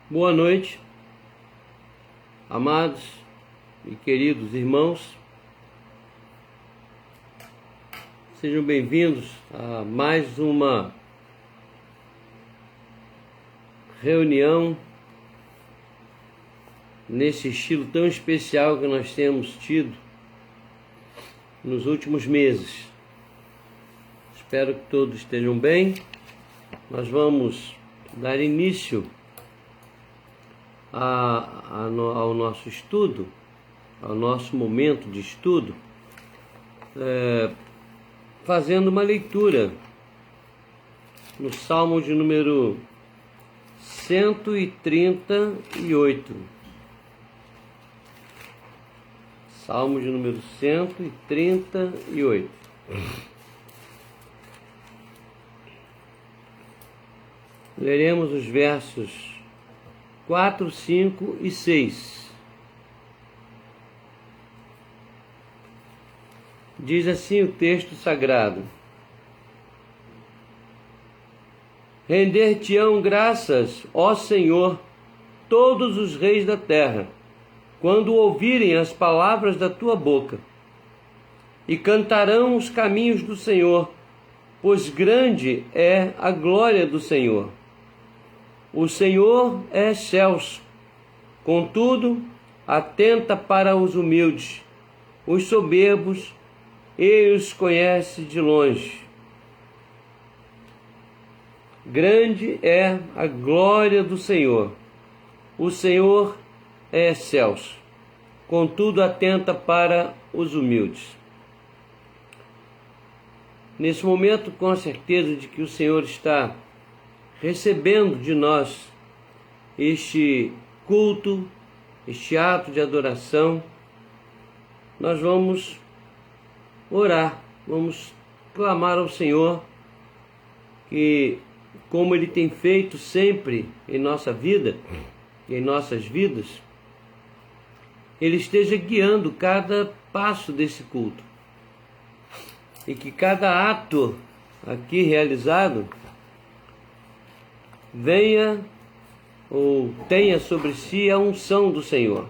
Boa noite, amados e queridos irmãos. Sejam bem-vindos a mais uma reunião nesse estilo tão especial que nós temos tido nos últimos meses. Espero que todos estejam bem. Nós vamos dar início ao nosso estudo, ao nosso momento de estudo, fazendo uma leitura no Salmo de número 138. Salmo de número 138. Leremos os versos 4, 5 e 6. Diz assim o texto sagrado: Render-te-ão graças, ó Senhor, todos os reis da terra, quando ouvirem as palavras da tua boca, e cantarão os caminhos do Senhor, pois grande é a glória do Senhor. O Senhor é excelso, contudo, atenta para os humildes, os soberbos, ele os conhece de longe. Grande é a glória do Senhor. O Senhor é excelso, contudo, atenta para os humildes. Nesse momento, com a certeza de que o Senhor está recebendo de nós este culto, este ato de adoração, nós vamos orar, vamos clamar ao Senhor que, como Ele tem feito sempre em nossa vida, em nossas vidas, Ele esteja guiando cada passo desse culto, e que cada ato aqui realizado venha ou tenha sobre si a unção do Senhor.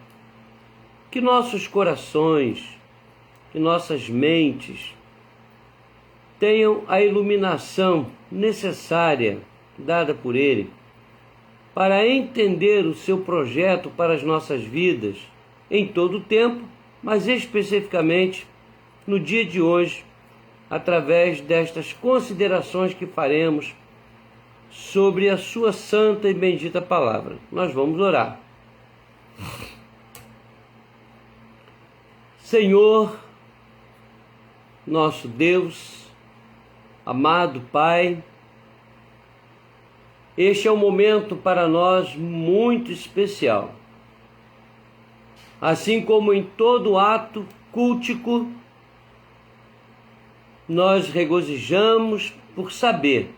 Que nossos corações, que nossas mentes tenham a iluminação necessária dada por Ele para entender o seu projeto para as nossas vidas em todo o tempo, mas especificamente no dia de hoje, através destas considerações que faremos sobre a sua santa e bendita palavra. Nós vamos orar. Senhor, nosso Deus, amado Pai, este é um momento para nós muito especial. Assim como em todo ato cultico, nós regozijamos por saber,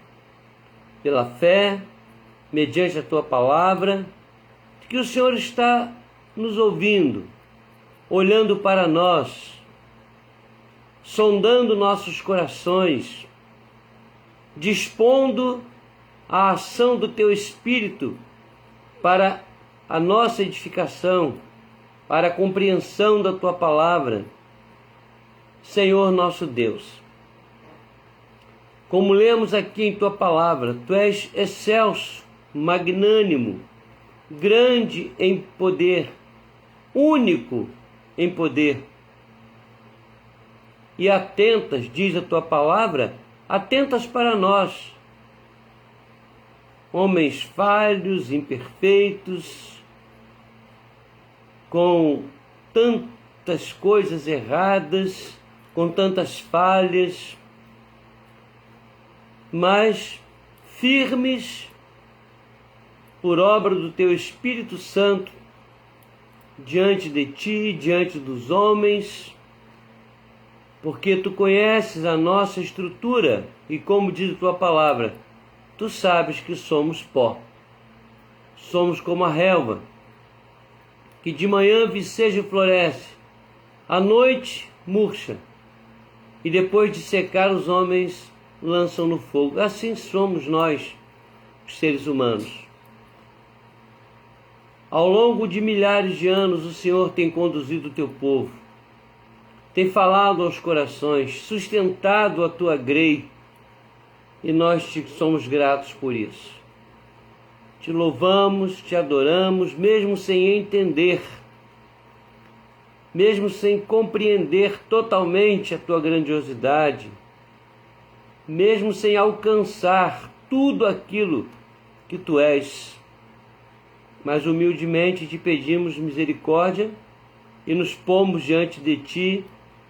pela fé, mediante a Tua palavra, que o Senhor está nos ouvindo, olhando para nós, sondando nossos corações, dispondo a ação do Teu Espírito para a nossa edificação, para a compreensão da Tua palavra. Senhor nosso Deus, como lemos aqui em Tua palavra, Tu és excelso, magnânimo, grande em poder, único em poder. E atentas, diz a Tua palavra, atentas para nós, homens falhos, imperfeitos, com tantas coisas erradas, com tantas falhas, mas firmes por obra do Teu Espírito Santo, diante de ti, diante dos homens, porque tu conheces a nossa estrutura e, como diz a tua palavra, tu sabes que somos pó. Somos como a relva, que de manhã viceja e floresce, à noite murcha, e depois de secar os homens lançam no fogo. Assim somos nós, os seres humanos. Ao longo de milhares de anos, o Senhor tem conduzido o teu povo, tem falado aos corações, sustentado a tua grei, e nós te somos gratos por isso. Te louvamos, te adoramos, mesmo sem entender, mesmo sem compreender totalmente a tua grandiosidade, mesmo sem alcançar tudo aquilo que tu és. Mas humildemente te pedimos misericórdia e nos pomos diante de ti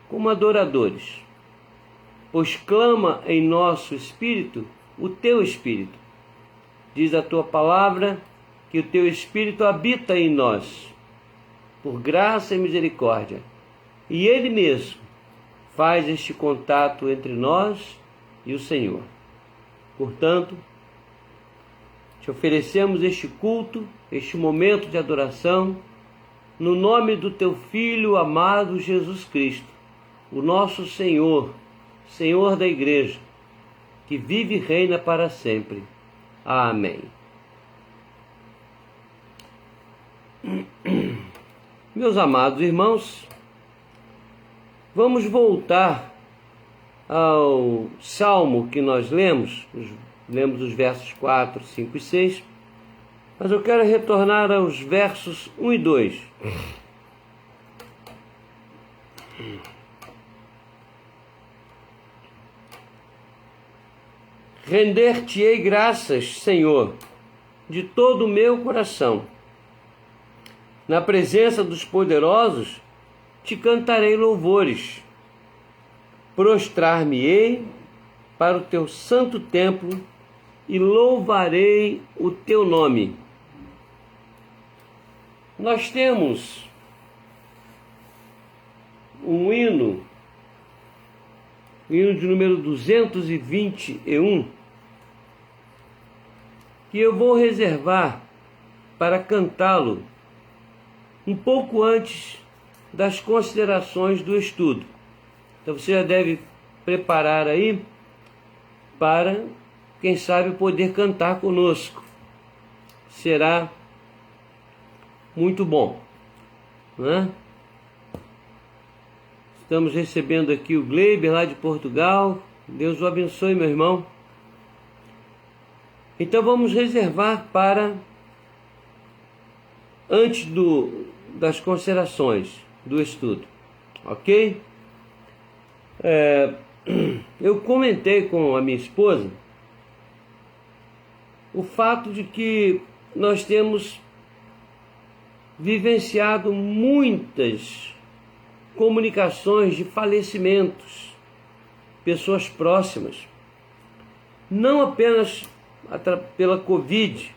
como adoradores, pois clama em nosso espírito o teu espírito. Diz a tua palavra que o teu espírito habita em nós, por graça e misericórdia, e ele mesmo faz este contato entre nós e o Senhor. Portanto, te oferecemos este culto, este momento de adoração, no nome do teu Filho amado Jesus Cristo, o nosso Senhor, Senhor da Igreja, que vive e reina para sempre. Amém. Meus amados irmãos, vamos voltar ao Salmo que nós lemos os versos 4, 5 e 6, mas eu quero retornar aos versos 1 e 2. Render-te-ei graças, Senhor, de todo o meu coração. Na presença dos poderosos, te cantarei louvores. Prostrar-me-ei para o teu santo templo e louvarei o teu nome. Nós temos um hino de número 221, que eu vou reservar para cantá-lo um pouco antes das considerações do estudo. Então você já deve preparar aí para, quem sabe, poder cantar conosco. Será muito bom, né? Estamos recebendo aqui o Gleiber lá de Portugal. Deus o abençoe, meu irmão. Então vamos reservar para antes das considerações do estudo, ok? Eu comentei com a minha esposa o fato de que nós temos vivenciado muitas comunicações de falecimentos, pessoas próximas, não apenas pela Covid,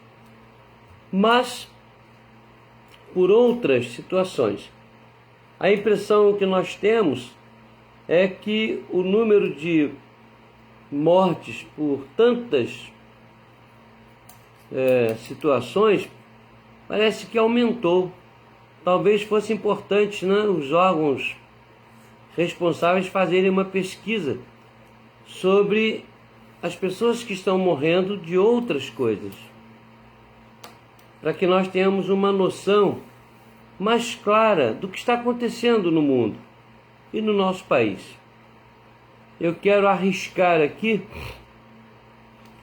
mas por outras situações. A impressão que nós temos é que o número de mortes por tantas situações parece que aumentou. Talvez fosse importante, né, os órgãos responsáveis fazerem uma pesquisa sobre as pessoas que estão morrendo de outras coisas, para que nós tenhamos uma noção mais clara do que está acontecendo no mundo e no nosso país. Eu quero arriscar aqui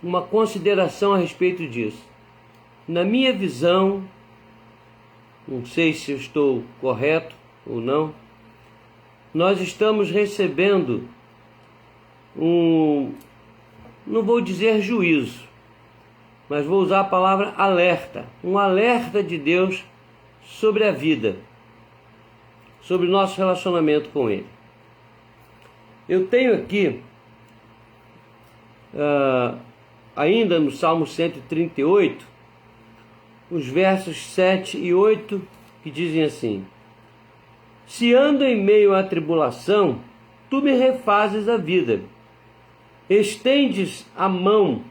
uma consideração a respeito disso. Na minha visão, não sei se eu estou correto ou não, nós estamos recebendo não vou dizer juízo, mas vou usar a palavra alerta, um alerta de Deus sobre a vida, sobre o nosso relacionamento com Ele. Eu tenho aqui, ainda no Salmo 138, os versos 7 e 8, que dizem assim: se ando em meio à tribulação, tu me refazes a vida. Estendes a mão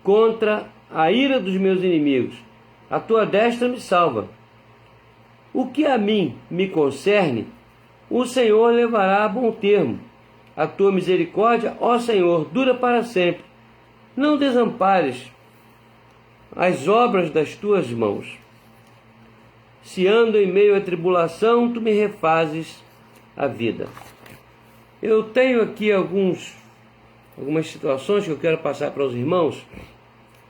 contra a ira dos meus inimigos. A tua destra me salva. O que a mim me concerne, o Senhor levará a bom termo. A tua misericórdia, ó Senhor, dura para sempre. Não desampares as obras das tuas mãos. Se ando em meio à tribulação, tu me refazes a vida. Eu tenho aqui algumas situações que eu quero passar para os irmãos.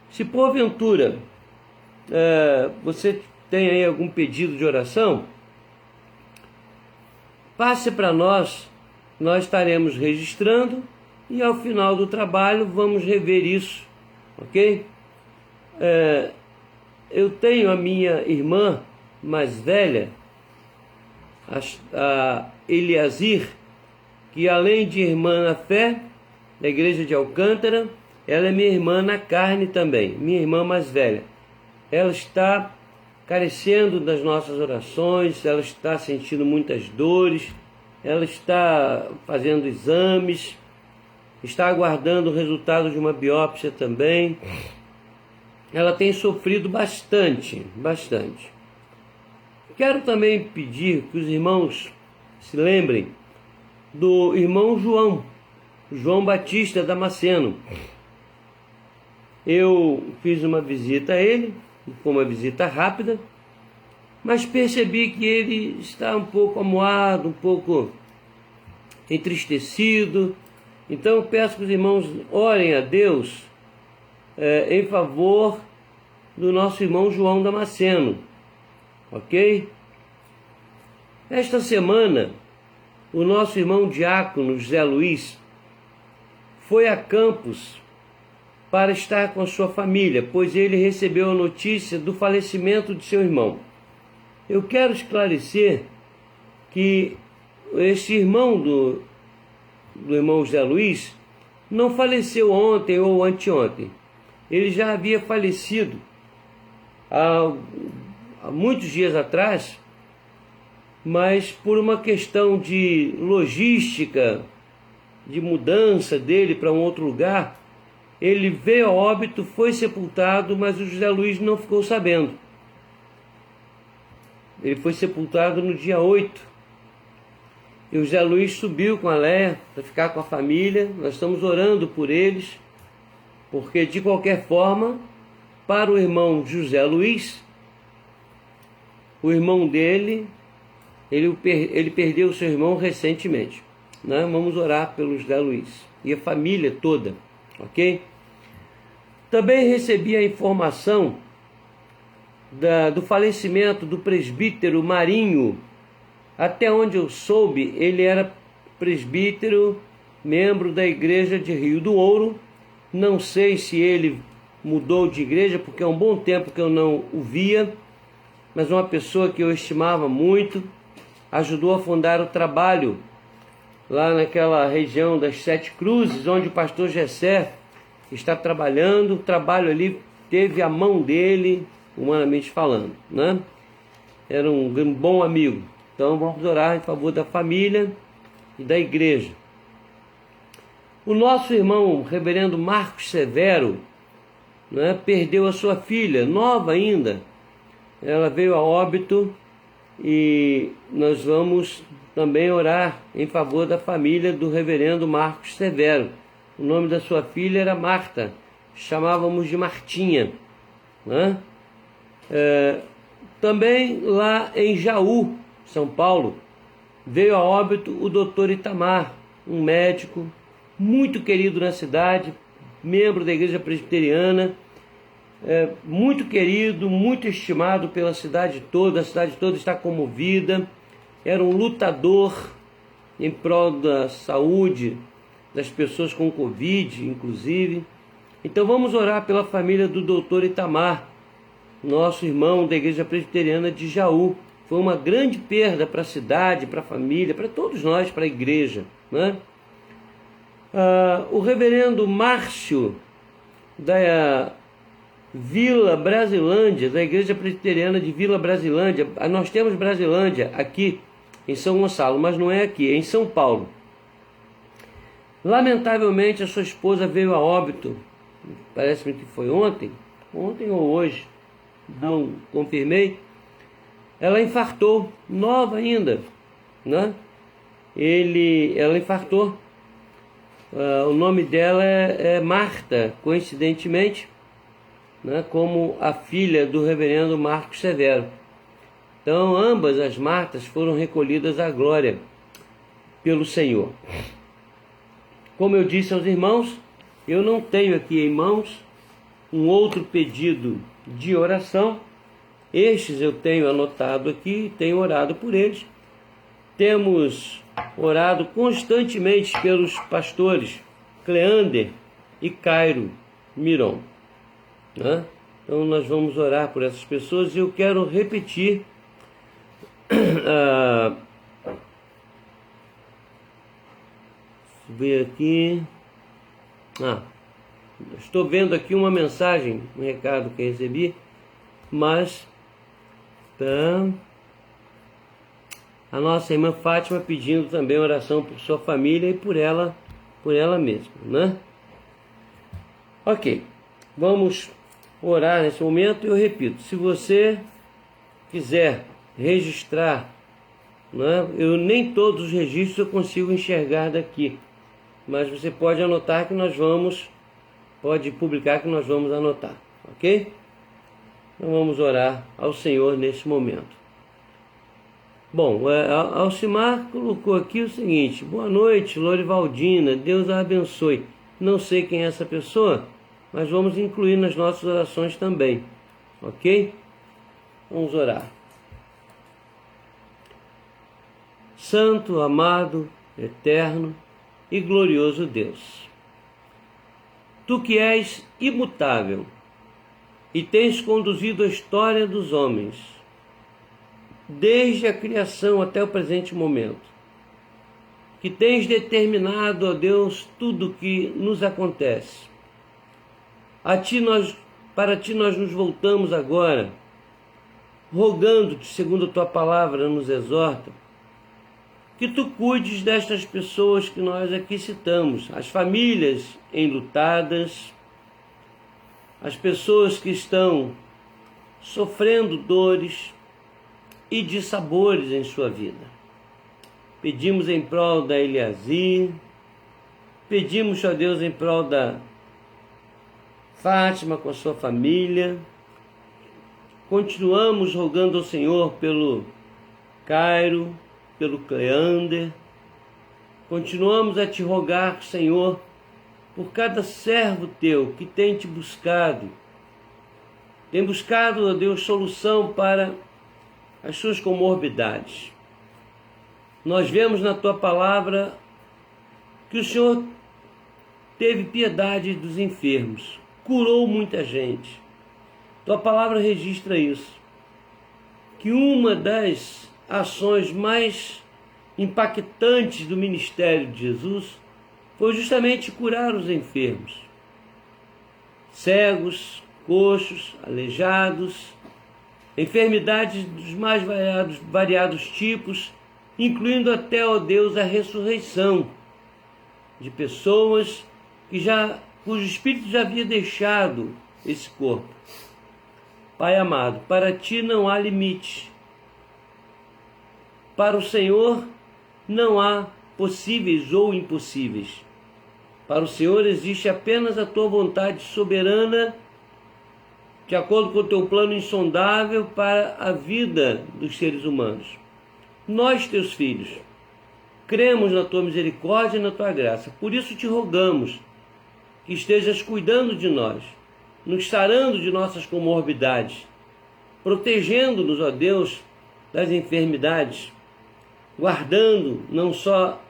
Se porventura você tem aí algum pedido de oração, passe para nós estaremos registrando e ao final do trabalho vamos rever isso, ok? Eu tenho a minha irmã mais velha, a Eliasir, que além de irmã na fé, da igreja de Alcântara, ela é minha irmã na carne também, minha irmã mais velha. Ela está carecendo das nossas orações, ela está sentindo muitas dores, ela está fazendo exames, está aguardando o resultado de uma biópsia também. Ela tem sofrido bastante. Quero também pedir que os irmãos se lembrem do irmão João Batista Damasceno. Eu fiz uma visita a ele, foi uma visita rápida, mas percebi que ele está um pouco amuado, um pouco entristecido. Então eu peço que os irmãos orem a Deus em favor do nosso irmão João Damasceno, ok? Esta semana, o nosso irmão diácono José Luiz foi a Campos para estar com a sua família, pois ele recebeu a notícia do falecimento de seu irmão. Eu quero esclarecer que este irmão do irmão José Luiz não faleceu ontem ou anteontem. Ele já havia falecido há muitos dias atrás, mas por uma questão de logística, de mudança dele para um outro lugar, ele veio a óbito, foi sepultado, mas o José Luiz não ficou sabendo. Ele foi sepultado no dia 8. E o José Luiz subiu com a Léa para ficar com a família. Nós estamos orando por eles, porque de qualquer forma, para o irmão José Luiz, o irmão dele, ele perdeu o seu irmão recentemente, né? Vamos orar pelo José Luiz e a família toda, ok? Também recebi a informação do falecimento do presbítero Marinho. Até onde eu soube, ele era presbítero, membro da igreja de Rio do Ouro. Não sei se ele mudou de igreja, porque é um bom tempo que eu não o via, mas uma pessoa que eu estimava muito, ajudou a fundar o trabalho lá naquela região das Sete Cruzes, onde o pastor Gessé está trabalhando. O trabalho ali teve a mão dele, humanamente falando, né? Era um bom amigo. Então vamos orar em favor da família e da igreja. O nosso irmão reverendo Marcos Severo, né, perdeu a sua filha, nova ainda. Ela veio a óbito e nós vamos também orar em favor da família do reverendo Marcos Severo. O nome da sua filha era Marta, chamávamos de Martinha, né? Também lá em Jaú, São Paulo, veio a óbito o doutor Itamar, um médico muito querido na cidade, membro da igreja presbiteriana, muito querido, muito estimado pela cidade toda. A cidade toda está comovida. Era um lutador em prol da saúde das pessoas com Covid, inclusive. Então vamos orar pela família do doutor Itamar, nosso irmão da igreja presbiteriana de Jaú. Foi uma grande perda para a cidade, para a família, para todos nós, para a igreja, né? O reverendo Márcio, da Vila Brasilândia, da Igreja Presbiteriana de Vila Brasilândia. Nós temos Brasilândia aqui em São Gonçalo, mas não é aqui, é em São Paulo. Lamentavelmente, a sua esposa veio a óbito, parece-me que foi ontem ou hoje, não confirmei. Ela infartou, nova ainda, né? Ela infartou. O nome dela é Marta, coincidentemente, né? Como a filha do reverendo Marcos Severo. Então, ambas as Martas foram recolhidas à glória pelo Senhor. Como eu disse aos irmãos, eu não tenho aqui em mãos um outro pedido de oração. Estes eu tenho anotado aqui, tenho orado por eles. Temos orado constantemente pelos pastores Cleander e Cairo Miron, né? Então nós vamos orar por essas pessoas e eu quero repetir ver aqui. Estou vendo aqui uma mensagem, um recado que recebi, mas a nossa irmã Fátima pedindo também oração por sua família e por ela mesma, né? Ok, vamos orar nesse momento. Eu repito, se você quiser registrar, né? Eu nem todos os registros eu consigo enxergar daqui, mas você pode anotar que nós vamos, pode publicar que nós vamos anotar, ok? Então vamos orar ao Senhor nesse momento. Bom, Alcimar colocou aqui o seguinte: boa noite, Lorivaldina, Deus a abençoe. Não sei quem é essa pessoa, mas vamos incluir nas nossas orações também, ok? Vamos orar. Santo, amado, eterno e glorioso Deus, Tu que és imutável e tens conduzido a história dos homens, desde a criação até o presente momento, que tens determinado, ó Deus, tudo o que nos acontece. Para Ti nós nos voltamos agora, rogando-te, segundo a Tua palavra nos exorta, que Tu cuides destas pessoas que nós aqui citamos, as famílias enlutadas, as pessoas que estão sofrendo dores e dissabores em sua vida. Pedimos em prol da Eliasir, pedimos, ó Deus, em prol da Fátima com a sua família, continuamos rogando ao Senhor pelo Cairo, pelo Cleander, continuamos a Te rogar, Senhor, por cada servo Teu que tem Te buscado, ó Deus, solução para as suas comorbidades. Nós vemos na Tua palavra que o Senhor teve piedade dos enfermos, curou muita gente. Tua palavra registra isso, que uma das ações mais impactantes do ministério de Jesus foi justamente curar os enfermos, cegos, coxos, aleijados, enfermidades dos mais variados tipos, incluindo até, ó Deus, a ressurreição de pessoas cujo espírito já havia deixado esse corpo. Pai amado, para Ti não há limite. Para o Senhor não há possíveis ou impossíveis. Para o Senhor existe apenas a Tua vontade soberana, de acordo com o Teu plano insondável para a vida dos seres humanos. Nós, Teus filhos, cremos na Tua misericórdia e na Tua graça. Por isso Te rogamos que estejas cuidando de nós, nos sarando de nossas comorbidades, protegendo-nos, ó Deus, das enfermidades, guardando não só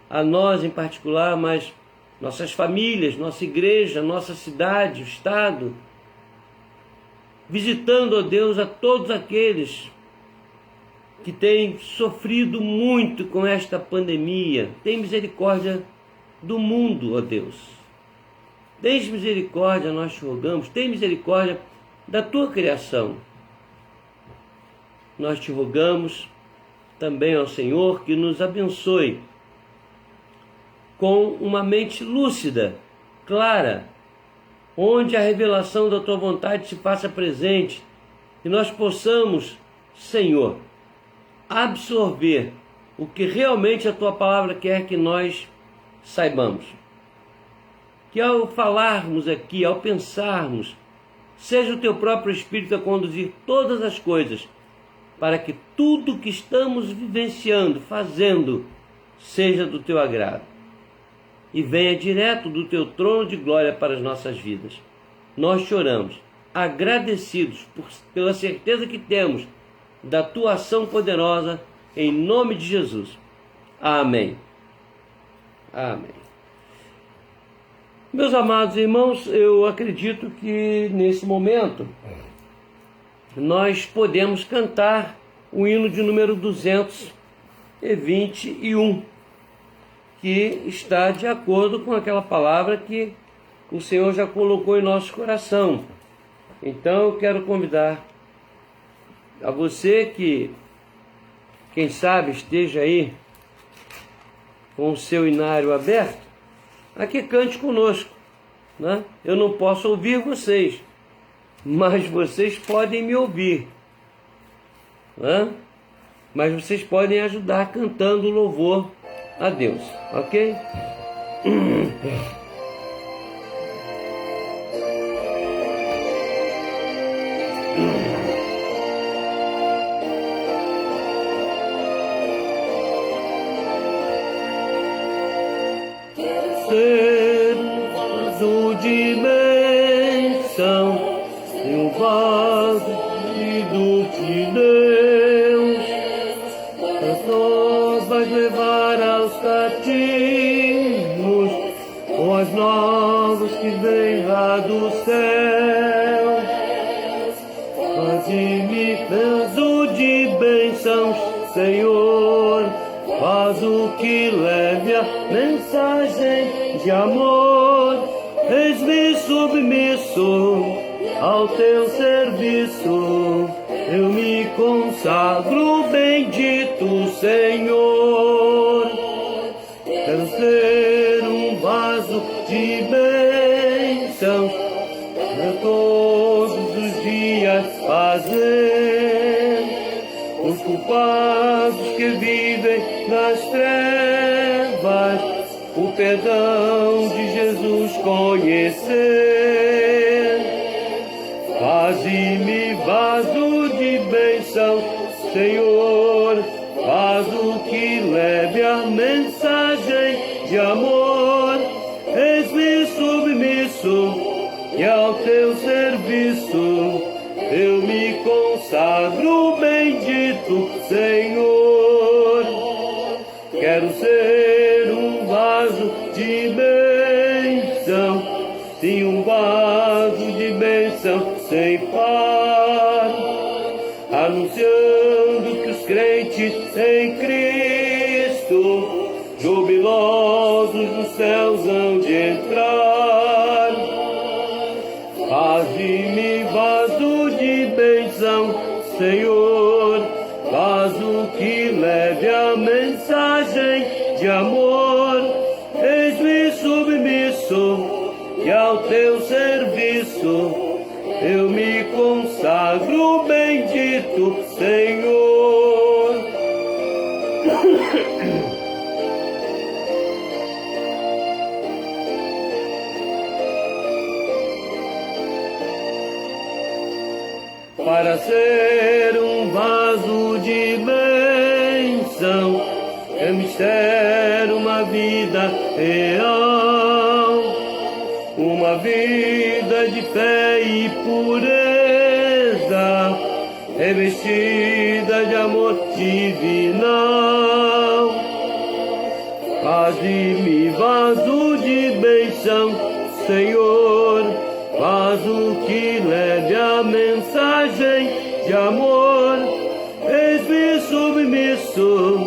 a nós em particular, mas nossas famílias, nossa igreja, nossa cidade, o Estado, visitando, ó Deus, a todos aqueles que têm sofrido muito com esta pandemia. Tem misericórdia do mundo, ó Deus. Tens misericórdia, nós te rogamos, tem misericórdia da tua criação. Nós te rogamos também ao Senhor que nos abençoe com uma mente lúcida, clara, onde a revelação da tua vontade se faça presente e nós possamos, Senhor, absorver o que realmente a tua palavra quer que nós saibamos. Que ao falarmos aqui, ao pensarmos, seja o teu próprio Espírito a conduzir todas as coisas, para que tudo que estamos vivenciando, fazendo, seja do teu agrado e venha direto do teu trono de glória para as nossas vidas. Nós te oramos, agradecidos pela certeza que temos da tua ação poderosa, em nome de Jesus. Amém. Amém. Meus amados irmãos, eu acredito que nesse momento nós podemos cantar o hino de número 221, que está de acordo com aquela palavra que o Senhor já colocou em nosso coração. Então eu quero convidar a você que, quem sabe, esteja aí com o seu inário aberto, a que cante conosco, né? Eu não posso ouvir vocês, mas vocês podem me ouvir, né? Mas vocês podem ajudar cantando louvor a Deus, ok? Ser um vaso de bênção e um vaso de Deus, as novas levar aos cativos, com as novas que vêm lá do céu. Faze-me vaso de bênçãos, Senhor, vaso que leve a mensagem de amor. Eis-me submisso ao teu serviço, eu me consagro, bendito Senhor. Quero ser um vaso de bênção para todos os dias fazer os culpados que vivem nas trevas o perdão de Jesus conhecer. Faze-me vaso de bênção, Senhor, vaso que leve a mensagem de amor. Eis-me submisso e ao teu serviço eu me consagro, bendito Senhor. Quero ser um vaso de bênção, sim, um vaso de bênção sem par, anunciando que os crentes em Cristo, jubilosos nos céus hão de entrar. Faze-me vaso de bênção, Senhor, vaso que leve a mensagem de amor. Eis-me submisso e ao teu serviço eu me consagro, bendito Senhor. Para ser um vaso de bênção, é mistério uma vida real, uma vida de fé e pureza, revestida de amor divinal. Faze-me vaso de bênção, Senhor, vaso que leve a mensagem de amor. Eis-me submisso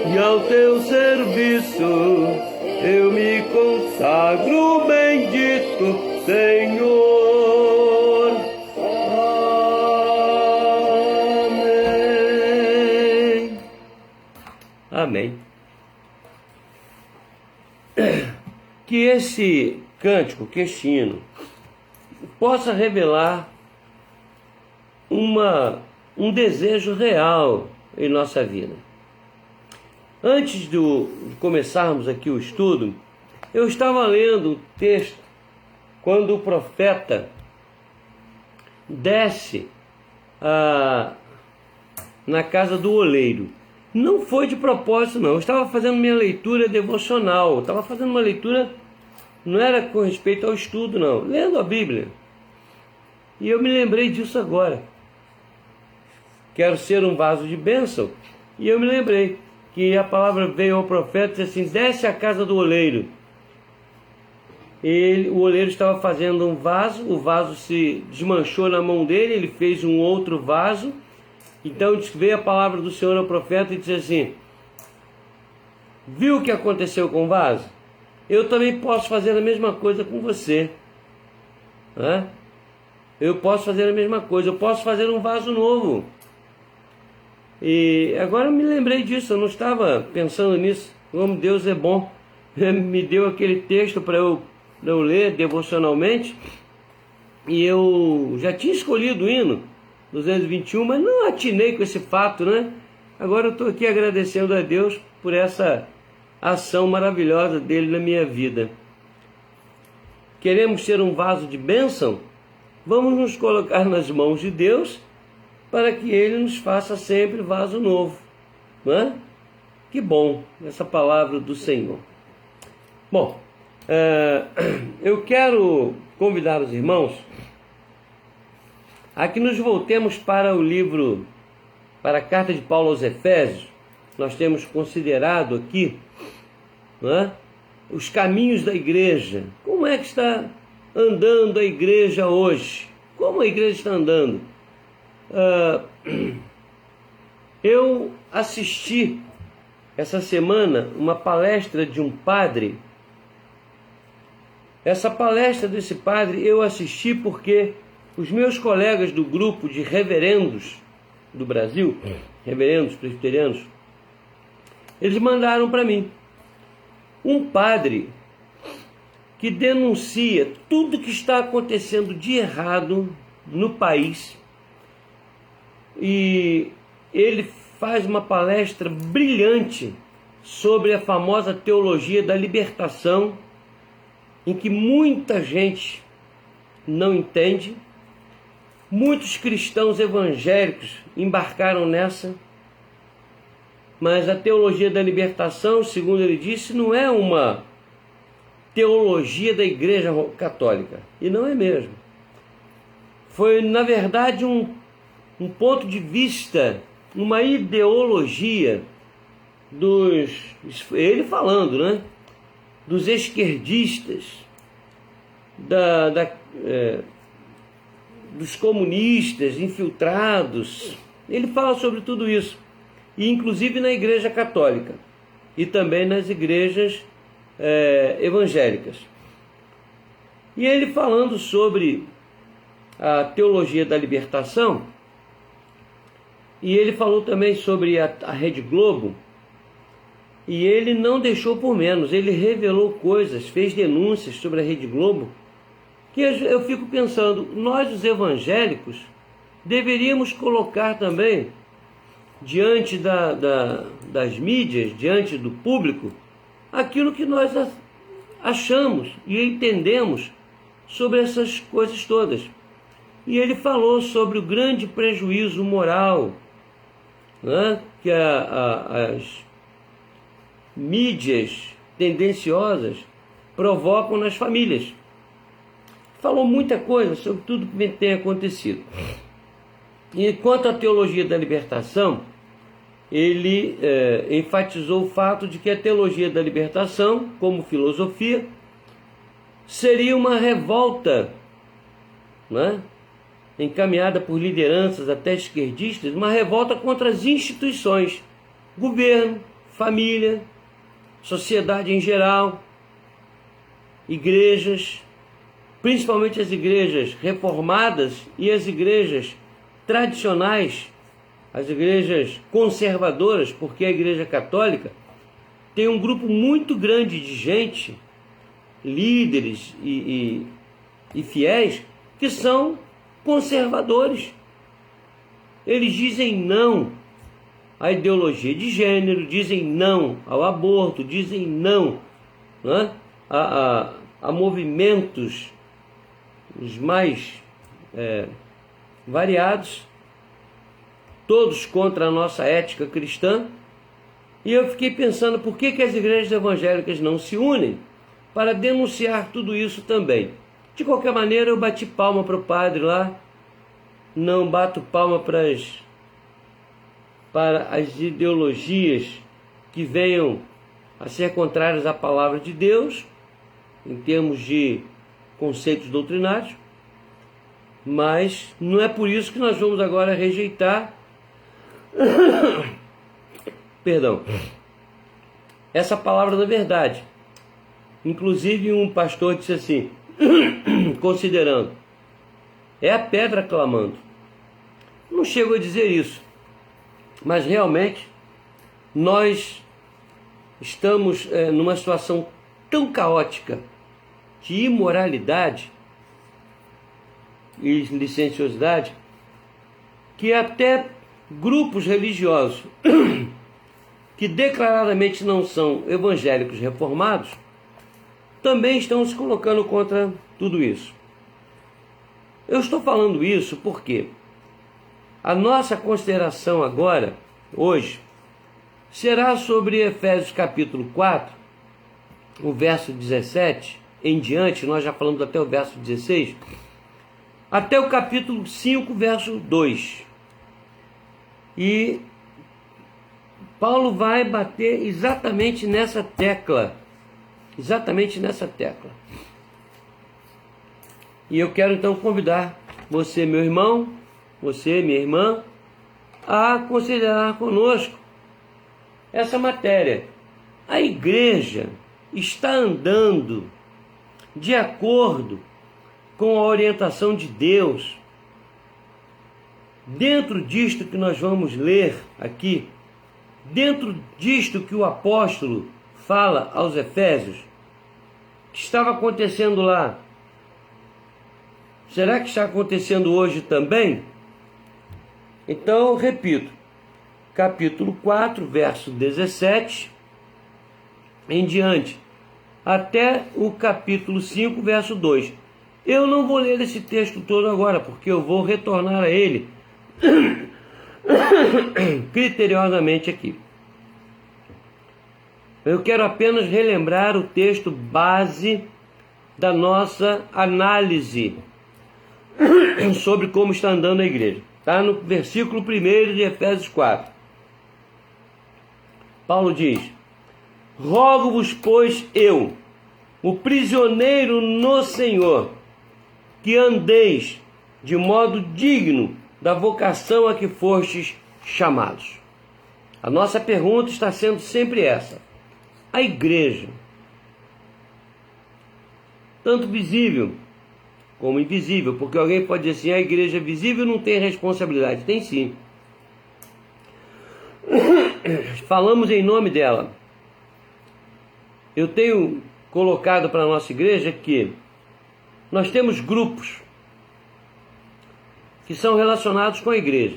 e ao teu serviço eu me consagro, bendito Senhor. Amém. Amém. Que esse cântico, que este hino, possa revelar um desejo real em nossa vida. Antes de começarmos aqui o estudo, eu estava lendo o texto quando o profeta desce na casa do oleiro. Não foi de propósito, não. Eu estava fazendo minha leitura devocional. Eu estava fazendo uma leitura, não era com respeito ao estudo, não. Lendo a Bíblia. E eu me lembrei disso agora. Quero ser um vaso de bênção. E eu me lembrei que a palavra veio ao profeta e disse assim: desce à casa do oleiro. O oleiro estava fazendo um vaso, o vaso se desmanchou na mão dele, ele fez um outro vaso. Então veio a palavra do Senhor ao profeta e disse assim: viu o que aconteceu com o vaso? Eu também posso fazer a mesma coisa com você. Eu posso fazer a mesma coisa, eu posso fazer um vaso novo. E agora eu me lembrei disso, eu não estava pensando nisso. Como Deus é bom, me deu aquele texto para eu ler devocionalmente. E eu já tinha escolhido o hino 221, mas não atinei com esse fato, né? Agora eu estou aqui agradecendo a Deus por essa ação maravilhosa dele na minha vida. Queremos ser um vaso de bênção? Vamos nos colocar nas mãos de Deus para que Ele nos faça sempre vaso novo, não é? Que bom essa palavra do Senhor. Bom, eu quero convidar os irmãos a que nos voltemos para o livro, para a carta de Paulo aos Efésios. Nós temos considerado aqui, não é, os caminhos da igreja. Como é que está andando a igreja hoje? Como a igreja está andando? Eu assisti essa semana uma palestra de um padre. Essa palestra desse padre eu assisti porque os meus colegas do grupo de reverendos do Brasil, reverendos presbiterianos, eles mandaram para mim um padre que denuncia tudo que está acontecendo de errado no país. E ele faz uma palestra brilhante sobre a famosa teologia da libertação, em que muita gente não entende. Muitos cristãos evangélicos embarcaram nessa, mas a teologia da libertação, segundo ele disse, não é uma teologia da Igreja Católica, e não é mesmo. Foi, na verdade, um ponto de vista, uma ideologia ele falando, né, dos esquerdistas, dos comunistas infiltrados. Ele fala sobre tudo isso, e inclusive na Igreja Católica e também nas igrejas evangélicas. E ele falando sobre a teologia da libertação, e ele falou também sobre a Rede Globo, e ele não deixou por menos, ele revelou coisas, fez denúncias sobre a Rede Globo, que eu fico pensando, nós os evangélicos deveríamos colocar também diante das mídias, diante do público, aquilo que nós achamos e entendemos sobre essas coisas todas. E ele falou sobre o grande prejuízo moral, né, que as mídias tendenciosas provocam nas famílias. Falou muita coisa sobre tudo que tem acontecido. E quanto à teologia da libertação, ele enfatizou o fato de que a teologia da libertação, como filosofia, seria uma revolta, né, encaminhada por lideranças até esquerdistas, uma revolta contra as instituições, governo, família, sociedade em geral, igrejas, principalmente as igrejas reformadas e as igrejas tradicionais, as igrejas conservadoras, porque a Igreja Católica tem um grupo muito grande de gente, líderes e fiéis, que são conservadores. Eles dizem não à ideologia de gênero, dizem não ao aborto, dizem não, né, a movimentos os mais variados, todos contra a nossa ética cristã. E eu fiquei pensando, por que as igrejas evangélicas não se unem para denunciar tudo isso também? De qualquer maneira, eu bati palma para o padre lá, não bato palma para as ideologias que venham a ser contrárias à palavra de Deus, em termos de conceitos doutrinários, mas não é por isso que nós vamos agora rejeitar perdão, essa palavra da verdade. Inclusive um pastor disse assim, considerando, é a pedra clamando. Não chego a dizer isso, mas realmente nós estamos numa situação tão caótica de imoralidade e licenciosidade, que até grupos religiosos que declaradamente não são evangélicos reformados também estão se colocando contra tudo isso. Eu estou falando isso porque a nossa consideração agora, hoje, será sobre Efésios capítulo 4, o verso 17 em diante. Nós já falamos até o verso 16, até o capítulo 5, verso 2. E Paulo vai bater exatamente nessa tecla. E eu quero então convidar você, meu irmão, você, minha irmã, a considerar conosco essa matéria. A igreja está andando de acordo com a orientação de Deus? Dentro disto que nós vamos ler aqui, dentro disto que o apóstolo fala aos Efésios, que estava acontecendo lá, será que está acontecendo hoje também? Então, eu repito, capítulo 4, verso 17 em diante, até o capítulo 5, verso 2. Eu não vou ler esse texto todo agora, porque eu vou retornar a ele criteriosamente aqui. Eu quero apenas relembrar o texto base da nossa análise sobre como está andando a igreja. Está no versículo 1 de Efésios 4. Paulo diz: rogo-vos, pois, eu, o prisioneiro no Senhor, que andeis de modo digno da vocação a que fostes chamados. A nossa pergunta está sendo sempre essa. A igreja, tanto visível como invisível, porque alguém pode dizer assim, a igreja visível não tem responsabilidade. Tem sim. Falamos em nome dela. Eu tenho colocado para a nossa igreja que nós temos grupos que são relacionados com a igreja.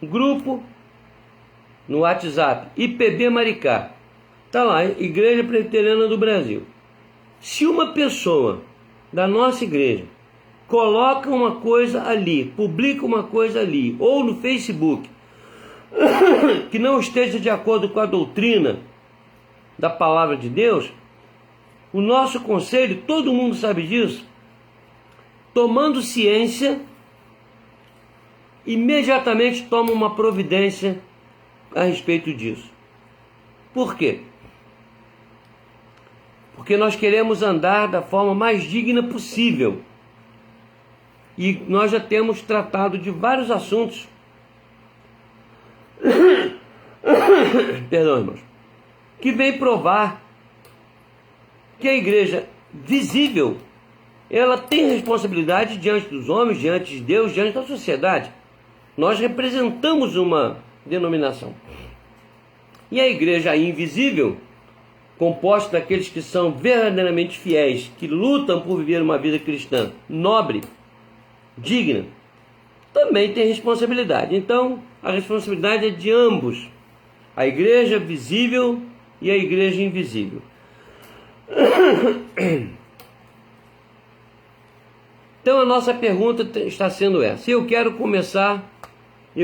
Grupo no WhatsApp, IPB Maricá. Está lá, Igreja Presbiteriana do Brasil. Se uma pessoa da nossa igreja coloca uma coisa ali, publica uma coisa ali, ou no Facebook, que não esteja de acordo com a doutrina da palavra de Deus, o nosso conselho, todo mundo sabe disso, tomando ciência, imediatamente toma uma providência a respeito disso. Por quê? Porque nós queremos andar da forma mais digna possível. E nós já temos tratado de vários assuntos. Perdão, irmãos. Que vem provar que a igreja visível ela tem responsabilidade diante dos homens, diante de Deus, diante da sociedade. Nós representamos uma denominação. E a igreja invisível, composta daqueles que são verdadeiramente fiéis, que lutam por viver uma vida cristã nobre, digna, também tem responsabilidade. Então, a responsabilidade é de ambos, a igreja visível e a igreja invisível. Então a nossa pergunta está sendo essa. Eu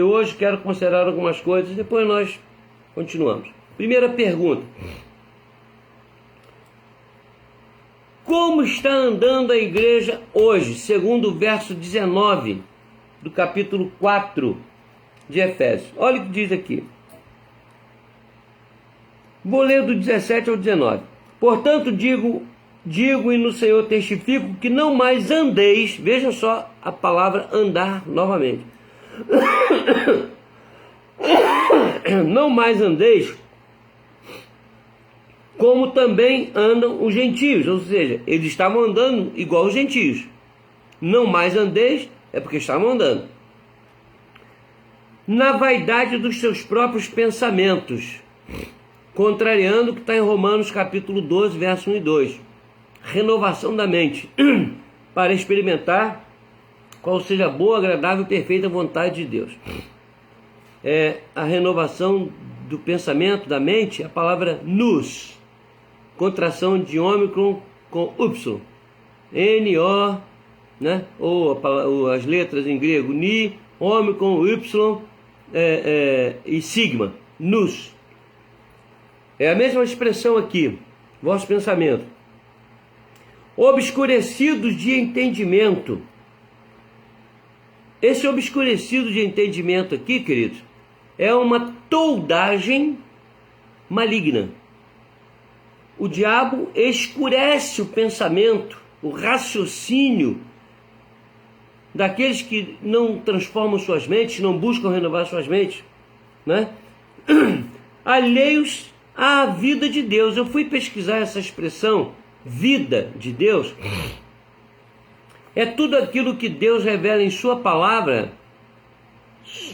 hoje quero considerar algumas coisas, depois nós continuamos. Primeira pergunta: como está andando a igreja hoje, segundo o verso 19 do capítulo 4 de Efésios? Olha o que diz aqui. Vou ler do 17 ao 19. Portanto, digo e no Senhor testifico que não mais andeis, veja só a palavra andar novamente. Não mais andeis como também andam os gentios, ou seja, eles estavam andando igual os gentios. Não mais andeis é porque estavam andando na vaidade dos seus próprios pensamentos, contrariando o que está em Romanos capítulo 12, verso 1 e 2. Renovação da mente, para experimentar qual seja a boa, agradável e perfeita vontade de Deus. A renovação do pensamento, da mente, a palavra nous, contração de ômicron com Y, N-O, né? Ou as letras em grego, ni, ômicron, Y e sigma, nous. É a mesma expressão aqui, vosso pensamento. Obscurecidos de entendimento. Esse obscurecido de entendimento aqui, queridos, é uma toldagem maligna. O diabo escurece o pensamento, o raciocínio daqueles que não transformam suas mentes, não buscam renovar suas mentes, né? Alheios à vida de Deus. Eu fui pesquisar essa expressão, vida de Deus. É tudo aquilo que Deus revela em sua palavra.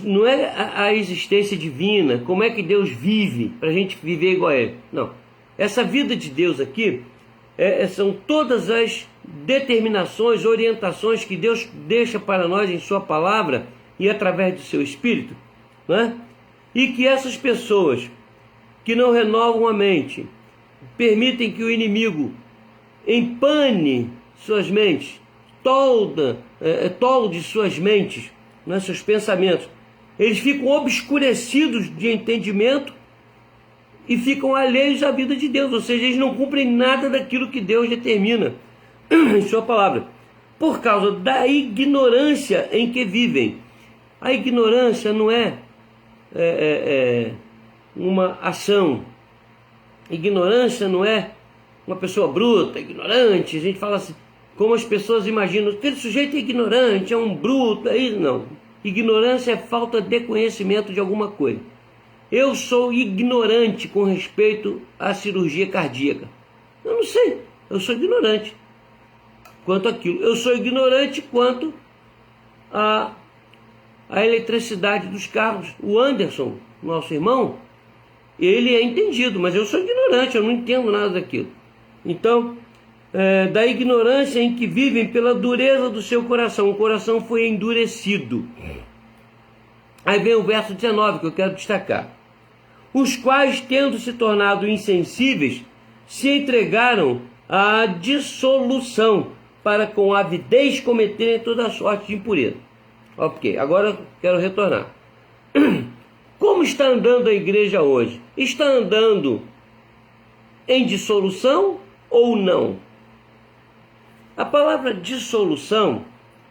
Não é a existência divina, como é que Deus vive, para a gente viver igual a Ele. Não. Essa vida de Deus aqui são todas as determinações, orientações que Deus deixa para nós em sua palavra e através do seu Espírito, né? E que essas pessoas que não renovam a mente, permitem que o inimigo empane suas mentes, tolde suas mentes, né, seus pensamentos. Eles ficam obscurecidos de entendimento e ficam alheios à vida de Deus, ou seja, eles não cumprem nada daquilo que Deus determina em sua palavra, por causa da ignorância em que vivem. A ignorância não é uma ação. Ignorância não é uma pessoa bruta, ignorante. A gente fala assim, como as pessoas imaginam, aquele sujeito é ignorante, é um bruto, não. Ignorância é falta de conhecimento de alguma coisa. Eu sou ignorante com respeito à cirurgia cardíaca. Eu não sei, eu sou ignorante quanto àquilo. Eu sou ignorante quanto à eletricidade dos carros. O Anderson, nosso irmão, ele é entendido, mas eu sou ignorante, eu não entendo nada daquilo. Então, da ignorância em que vivem pela dureza do seu coração. O coração foi endurecido. Aí vem o verso 19 que eu quero destacar. Os quais, tendo se tornado insensíveis, se entregaram à dissolução, para com avidez cometerem toda sorte de impureza. Ok, agora quero retornar. Como está andando a igreja hoje? Está andando em dissolução ou não? A palavra dissolução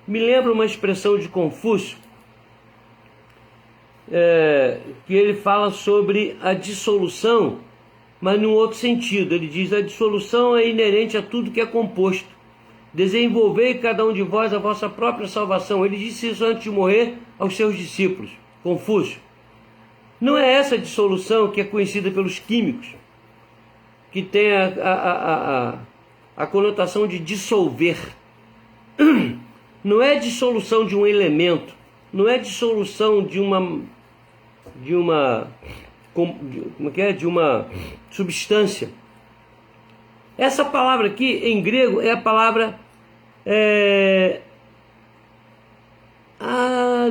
me lembra uma expressão de Confúcio, que ele fala sobre a dissolução, mas num outro sentido. Ele diz: a dissolução é inerente a tudo que é composto. Desenvolvei cada um de vós a vossa própria salvação. Ele disse isso antes de morrer aos seus discípulos. Confúcio. Não é essa dissolução que é conhecida pelos químicos, que tem a conotação de dissolver. não é dissolução de um elemento, não é dissolução de uma substância. Essa palavra aqui em grego é a palavra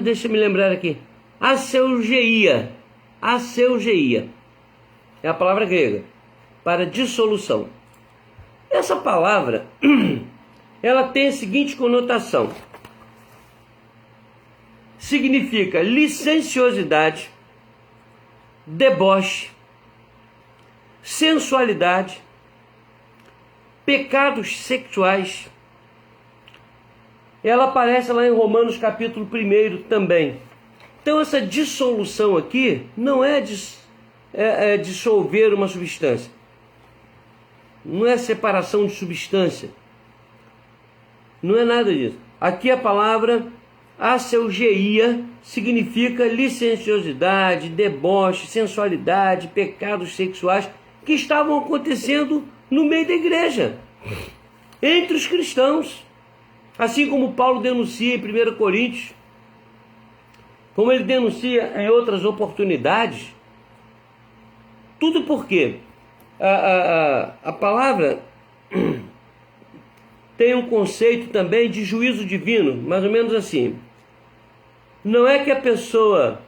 deixa eu me lembrar aqui, aseugeia. Aseugeia é a palavra grega para dissolução. Essa palavra ela tem a seguinte conotação: significa licenciosidade, deboche, sensualidade, pecados sexuais. Ela aparece lá em Romanos capítulo 1 também. Então essa dissolução aqui não é dissolver uma substância. Não é separação de substância. Não é nada disso. Aqui a palavra aseugeia significa licenciosidade, deboche, sensualidade, pecados sexuais que estavam acontecendo no meio da igreja, entre os cristãos. Assim como Paulo denuncia em 1 Coríntios, como ele denuncia em outras oportunidades. Tudo porque a palavra tem um conceito também de juízo divino, mais ou menos assim. Não é que a pessoa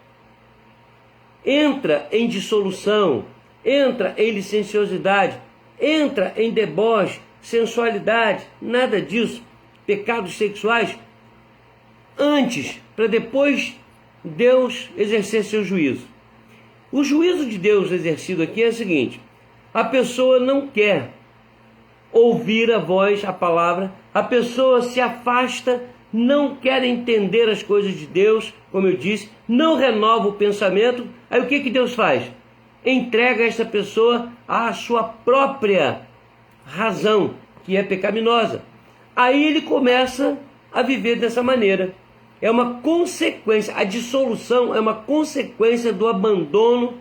entra em dissolução, entra em licenciosidade, entra em deboche, sensualidade, nada disso, pecados sexuais, antes, para depois Deus exercer seu juízo. O juízo de Deus exercido aqui é o seguinte: a pessoa não quer ouvir a voz, a palavra, a pessoa se afasta, não quer entender as coisas de Deus, como eu disse, não renova o pensamento. Aí o que Deus faz? Entrega essa pessoa à sua própria razão, que é pecaminosa. Aí ele começa a viver dessa maneira. É uma consequência, a dissolução é uma consequência do abandono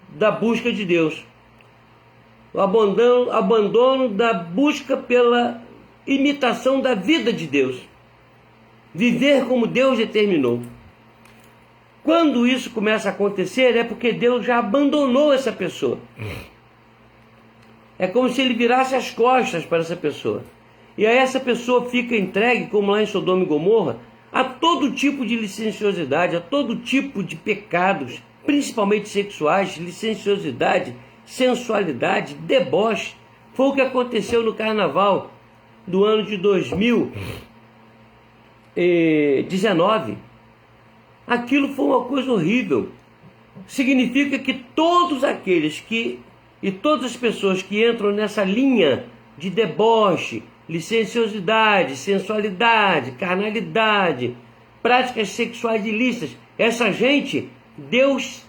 da busca de Deus. O abandono da busca pela imitação da vida de Deus. Viver como Deus determinou. Quando isso começa a acontecer, é porque Deus já abandonou essa pessoa. É como se ele virasse as costas para essa pessoa. E aí essa pessoa fica entregue, como lá em Sodoma e Gomorra, a todo tipo de licenciosidade, a todo tipo de pecados, principalmente sexuais, licenciosidade, sensualidade, deboche. Foi o que aconteceu no carnaval do ano de 2019. Aquilo foi uma coisa horrível. Significa que todos aqueles e todas as pessoas que entram nessa linha de deboche, licenciosidade, sensualidade, carnalidade, práticas sexuais ilícitas, essa gente, Deus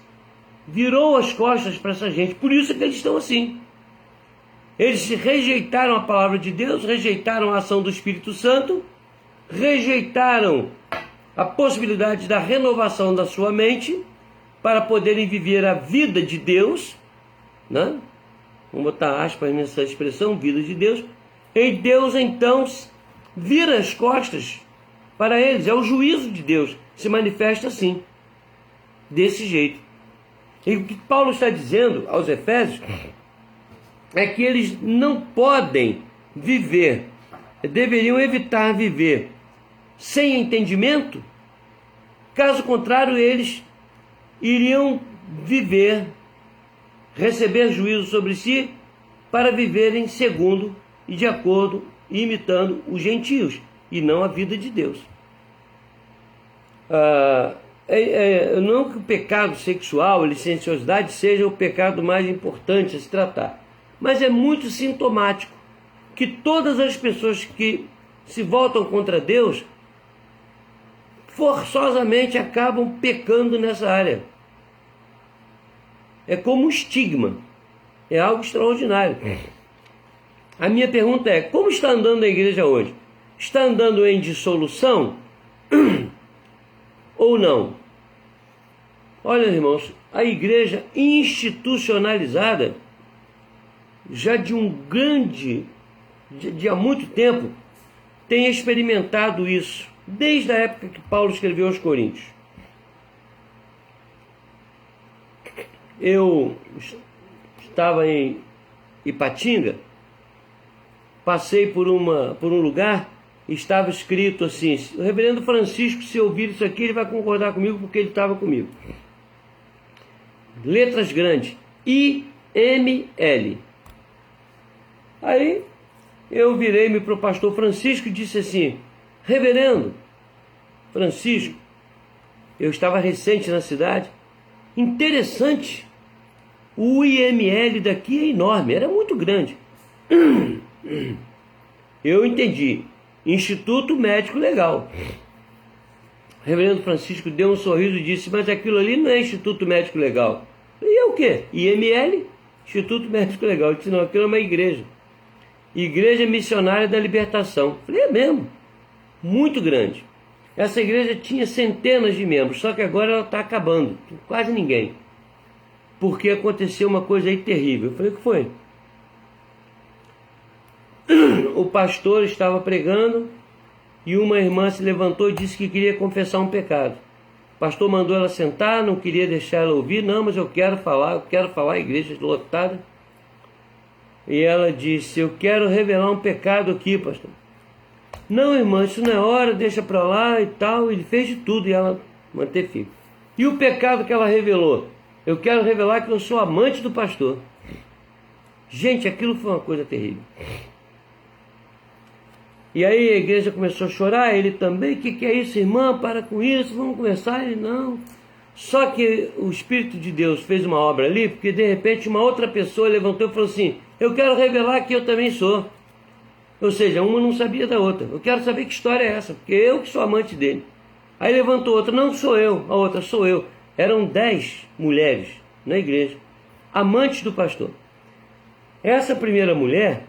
virou as costas para essa gente. Por isso que eles estão assim. Eles rejeitaram a palavra de Deus, rejeitaram a ação do Espírito Santo, rejeitaram a possibilidade da renovação da sua mente para poderem viver a vida de Deus, né? Vamos botar aspas nessa expressão, vida de Deus. E Deus então vira as costas para eles. É o juízo de Deus, se manifesta assim, desse jeito. E o que Paulo está dizendo aos Efésios é que eles não podem viver, deveriam evitar viver sem entendimento. Caso contrário, eles iriam receber juízo sobre si para viverem segundo e de acordo, imitando os gentios, e não a vida de Deus. Não que o pecado sexual, a licenciosidade, seja o pecado mais importante a se tratar, mas é muito sintomático que todas as pessoas que se voltam contra Deus forçosamente acabam pecando nessa área. É como um estigma, é algo extraordinário. A minha pergunta é: como está andando a igreja hoje? Está andando em dissolução ou não? Olha, irmãos, a igreja institucionalizada já de há muito tempo, tem experimentado isso desde a época que Paulo escreveu aos Coríntios. Eu estava em Ipatinga, passei por um lugar, estava escrito assim: o reverendo Francisco, se ouvir isso aqui, ele vai concordar comigo porque ele estava comigo. Letras grandes, IML. Aí eu virei-me para o pastor Francisco e disse assim: reverendo Francisco, eu estava recente na cidade, interessante, o IML daqui é enorme, era muito grande. Eu entendi, Instituto Médico Legal. O reverendo Francisco deu um sorriso e disse: mas aquilo ali não é Instituto Médico Legal. E é o quê? IML? Instituto Médico Legal. Eu disse: não, aquilo é uma igreja. Igreja Missionária da Libertação. Falei: é mesmo, muito grande. Essa igreja tinha centenas de membros, só que agora ela está acabando, quase ninguém. Porque aconteceu uma coisa aí terrível. Eu falei: o que foi? O pastor estava pregando e uma irmã se levantou e disse que queria confessar um pecado. O pastor mandou ela sentar, não queria deixar ela ouvir. Não, mas eu quero falar, a igreja lotada. E ela disse: eu quero revelar um pecado aqui, pastor. Não, irmã, isso não é hora, deixa para lá e tal. Ele fez de tudo e ela manteve firme. E o pecado que ela revelou? Eu quero revelar que eu sou amante do pastor. Gente, aquilo foi uma coisa terrível. E aí a igreja começou a chorar, ele também: que é isso, irmã? Para com isso, vamos conversar. Ele: não. Só que o Espírito de Deus fez uma obra ali, porque de repente uma outra pessoa levantou e falou assim: eu quero revelar que eu também sou. Ou seja, uma não sabia da outra. Eu quero saber que história é essa, porque eu que sou amante dele. Aí levantou outra: não sou eu. A outra: sou eu. Eram 10 mulheres na igreja, amantes do pastor. Essa primeira mulher,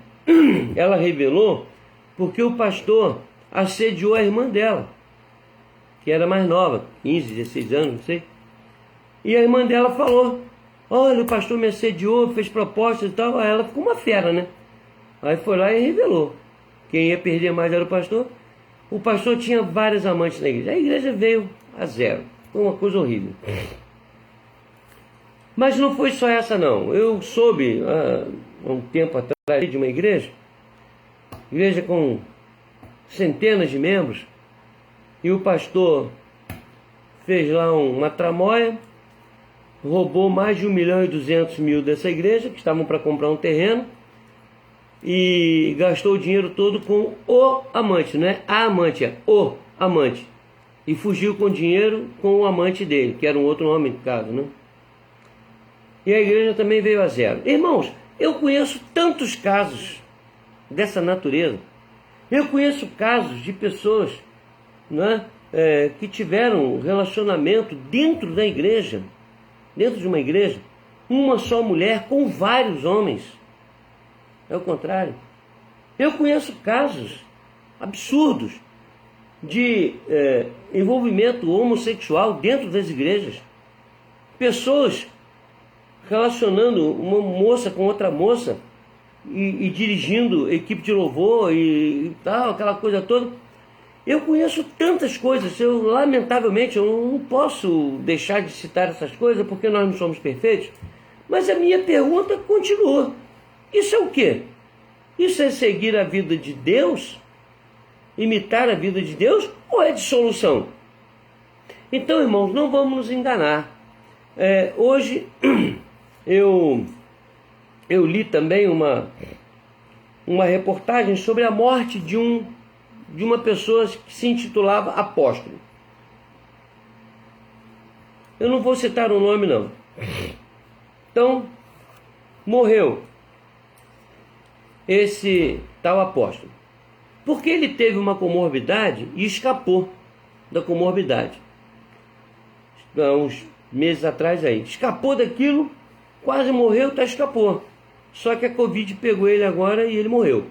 ela revelou porque o pastor assediou a irmã dela, que era mais nova, 15, 16 anos, não sei. E a irmã dela falou: olha, o pastor me assediou, fez propostas e tal. Aí ela ficou uma fera, né? Aí foi lá e revelou. Quem ia perder mais era o pastor. O pastor tinha vários amantes na igreja. A igreja veio a zero. Foi uma coisa horrível. Mas não foi só essa, não. Eu soube há um tempo atrás de uma igreja com centenas de membros, e o pastor fez lá uma tramóia, roubou mais de 1.200.000 dessa igreja, que estavam para comprar um terreno, e gastou o dinheiro todo com o amante, não é a amante, é o amante, e fugiu com o dinheiro com o amante dele, que era um outro homem no caso, né? E a igreja também veio a zero. Irmãos, eu conheço tantos casos dessa natureza. Eu conheço casos de pessoas, né, que tiveram relacionamento dentro da igreja, dentro de uma igreja, uma só mulher com vários homens. É o contrário. Eu conheço casos absurdos de envolvimento homossexual dentro das igrejas. Pessoas relacionando uma moça com outra moça e dirigindo equipe de louvor e tal, aquela coisa toda. Eu conheço tantas coisas, lamentavelmente eu não posso deixar de citar essas coisas porque nós não somos perfeitos, mas a minha pergunta continua: isso é o quê? Isso é seguir a vida de Deus? Imitar a vida de Deus? Ou é dissolução? Então, irmãos, não vamos nos enganar. Hoje eu li também uma reportagem sobre a morte de uma pessoa que se intitulava apóstolo. Eu não vou citar o nome, não. Então, morreu esse tal apóstolo, porque ele teve uma comorbidade e escapou da comorbidade. Há uns meses atrás aí, escapou daquilo, quase morreu, escapou. Só que a Covid pegou ele agora e ele morreu.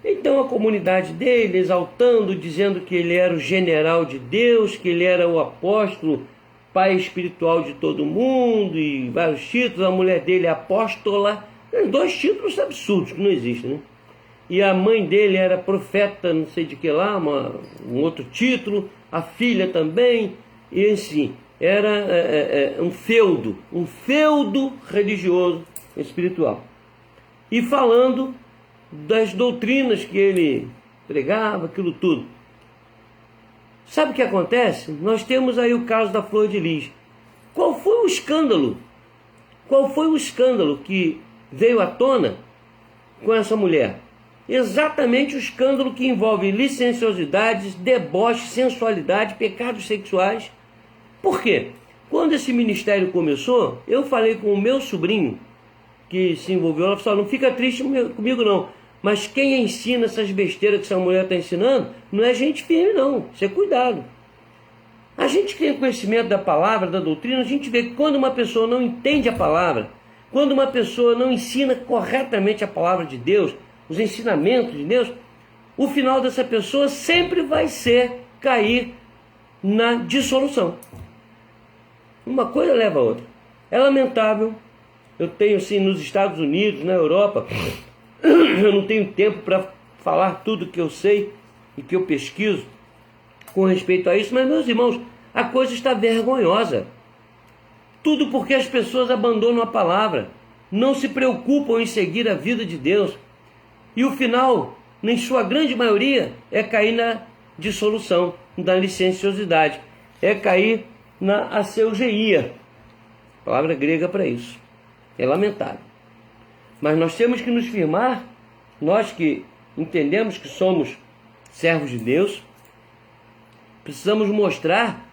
Então a comunidade dele, exaltando, dizendo que ele era o general de Deus, que ele era o apóstolo, pai espiritual de todo mundo, e vários títulos. A mulher dele é apóstola. 2 títulos absurdos que não existem, né? e a mãe dele era profeta, não sei de que lá, um outro título, a filha também, e assim, era um feudo religioso, espiritual. E falando das doutrinas que ele pregava, aquilo tudo. Sabe o que acontece? Nós temos aí o caso da Flor de Lis. Qual foi o escândalo? Qual foi o escândalo que veio à tona com essa mulher? Exatamente o escândalo que envolve licenciosidades, deboche, sensualidade, pecados sexuais. Por quê? Quando esse ministério começou, eu falei com o meu sobrinho, que se envolveu, ela falou, não fica triste comigo não, mas quem ensina essas besteiras que essa mulher está ensinando, não é gente firme não, isso é cuidado. A gente que tem conhecimento da palavra, da doutrina, a gente vê que quando uma pessoa não entende a palavra, quando uma pessoa não ensina corretamente a palavra de Deus, os ensinamentos de Deus, o final dessa pessoa sempre vai ser cair na dissolução. Uma coisa leva a outra. É lamentável. Eu tenho assim nos Estados Unidos, na Europa, eu não tenho tempo para falar tudo que eu sei e que eu pesquiso com respeito a isso, mas meus irmãos, a coisa está vergonhosa. Tudo porque as pessoas abandonam a palavra, não se preocupam em seguir a vida de Deus. E o final, em sua grande maioria, é cair na dissolução, na licenciosidade, é cair na aseugeia, palavra grega para isso. É lamentável. Mas nós temos que nos firmar, nós que entendemos que somos servos de Deus, precisamos mostrar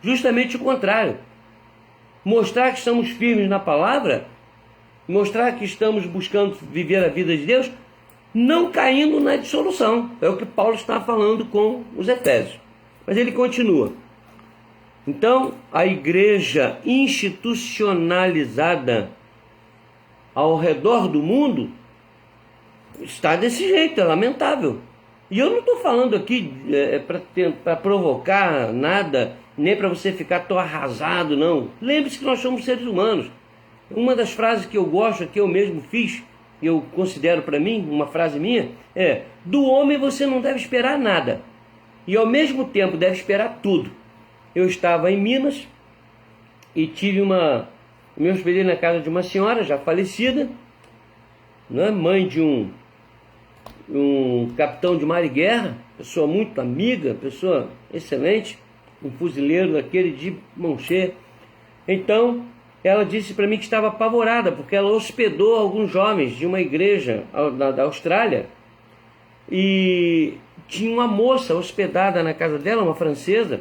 justamente o contrário. Mostrar que estamos firmes na palavra, mostrar que estamos buscando viver a vida de Deus, não caindo na dissolução. É o que Paulo está falando com os Efésios. Mas ele continua. Então, a igreja institucionalizada ao redor do mundo está desse jeito, é lamentável. E eu não estou falando aqui para provocar nada, nem para você ficar tão arrasado, não. Lembre-se que nós somos seres humanos. Uma das frases que eu gosto, que eu mesmo fiz, eu considero para mim, uma frase minha, é: do homem você não deve esperar nada, e ao mesmo tempo deve esperar tudo. Eu estava em Minas e me hospedei na casa de uma senhora já falecida, né, mãe de um capitão de mar e guerra, pessoa muito amiga, pessoa excelente, um fuzileiro daquele de mão cheia. Então, ela disse para mim que estava apavorada, porque ela hospedou alguns jovens de uma igreja da Austrália, e tinha uma moça hospedada na casa dela, uma francesa,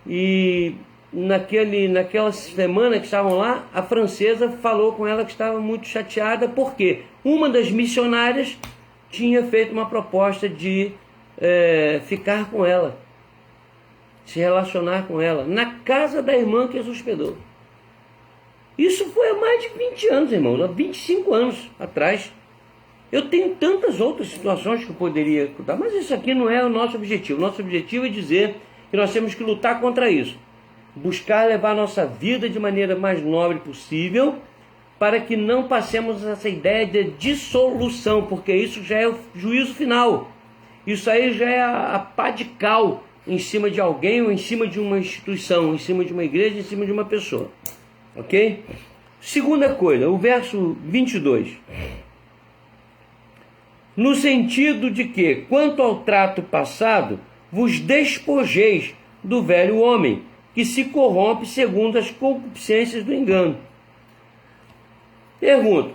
e naquela semana que estavam lá, a francesa falou com ela que estava muito chateada, porque uma das missionárias tinha feito uma proposta de ficar com ela, se relacionar com ela, na casa da irmã que as hospedou. Isso foi há mais de 20 anos, irmãos, há 25 anos atrás. Eu tenho tantas outras situações que eu poderia contar, mas isso aqui não é o nosso objetivo. O nosso objetivo é dizer que nós temos que lutar contra isso. Buscar levar a nossa vida de maneira mais nobre possível, para que não passemos essa ideia de dissolução, porque isso já é o juízo final. Isso aí já é a pá de cal em cima de alguém, ou em cima de uma instituição, em cima de uma igreja, em cima de uma pessoa. Ok? Segunda coisa, o verso 22. No sentido de que, quanto ao trato passado, vos despojeis do velho homem, que se corrompe segundo as concupiscências do engano. Pergunto,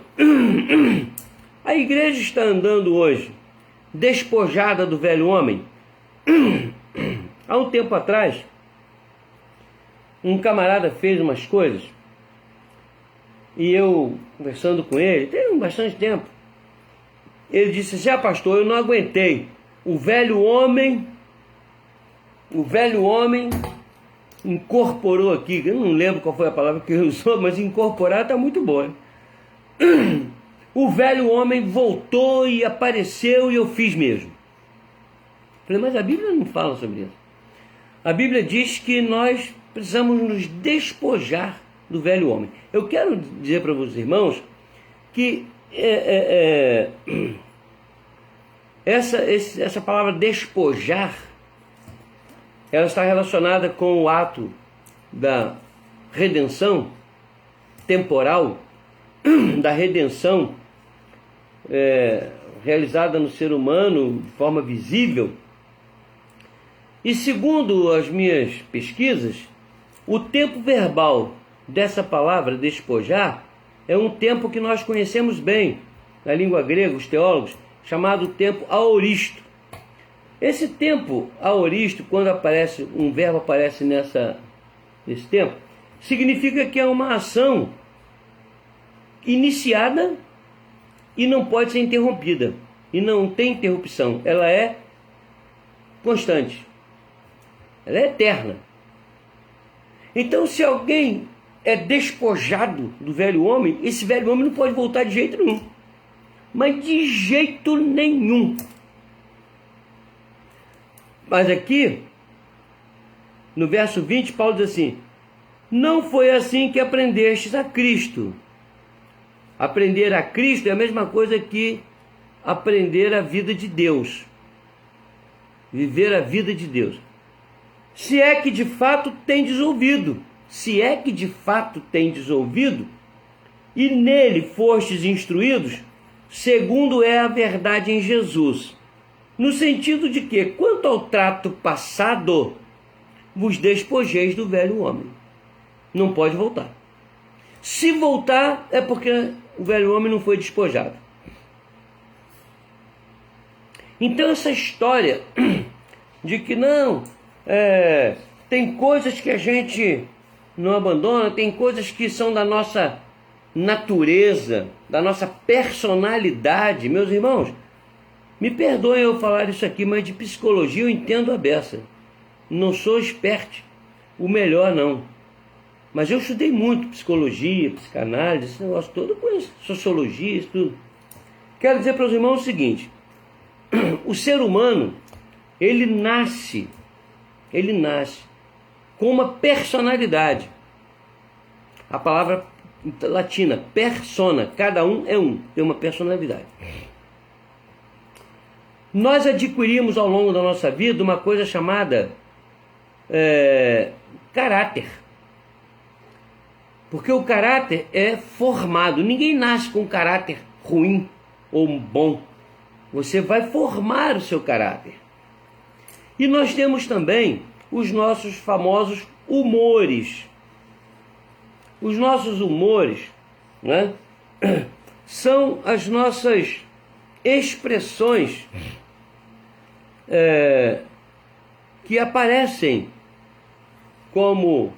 a igreja está andando hoje despojada do velho homem? Há um tempo atrás, um camarada fez umas coisas, e eu, conversando com ele, tem bastante tempo, ele disse assim: pastor, eu não aguentei, o velho homem incorporou aqui, eu não lembro qual foi a palavra que ele usou, mas incorporar está muito bom, hein? O velho homem voltou e apareceu, e eu fiz mesmo. Falei, mas a Bíblia não fala sobre isso. A Bíblia diz que nós precisamos nos despojar do velho homem. Eu quero dizer para vocês, irmãos, que essa palavra despojar, ela está relacionada com o ato da redenção temporal, da redenção realizada no ser humano de forma visível. E segundo as minhas pesquisas, o tempo verbal dessa palavra despojar é um tempo que nós conhecemos bem na língua grega, os teólogos, chamado tempo aoristo. Esse tempo aoristo, quando aparece um verbo aparece nesse tempo, significa que é uma ação iniciada e não pode ser interrompida, e não tem interrupção, ela é constante, ela é eterna. Então, se alguém é despojado do velho homem, esse velho homem não pode voltar de jeito nenhum, mas de jeito nenhum. Mas aqui, no verso 20, Paulo diz assim: não foi assim que aprendestes a Cristo. Aprender a Cristo é a mesma coisa que aprender a vida de Deus. Viver a vida de Deus. Se é que de fato tendes ouvido. Se é que de fato tendes ouvido, e nele fostes instruídos, segundo é a verdade em Jesus. No sentido de que, quanto ao trato passado, vos despojeis do velho homem. Não pode voltar. Se voltar, é porque o velho homem não foi despojado. Então essa história de que não, tem coisas que a gente não abandona, tem coisas que são da nossa natureza, da nossa personalidade. Meus irmãos, me perdoem eu falar isso aqui, mas de psicologia eu entendo a beça. Não sou expert, o melhor não. Mas eu estudei muito psicologia, psicanálise, esse negócio todo, eu conheço sociologia, isso tudo. Quero dizer para os irmãos o seguinte: o ser humano, ele nasce com uma personalidade. A palavra latina, persona, cada um é um, tem uma personalidade. Nós adquirimos ao longo da nossa vida uma coisa chamada caráter. Porque o caráter é formado. Ninguém nasce com um caráter ruim ou bom. Você vai formar o seu caráter. E nós temos também os nossos famosos humores. Os nossos humores, né, são as nossas expressões que aparecem como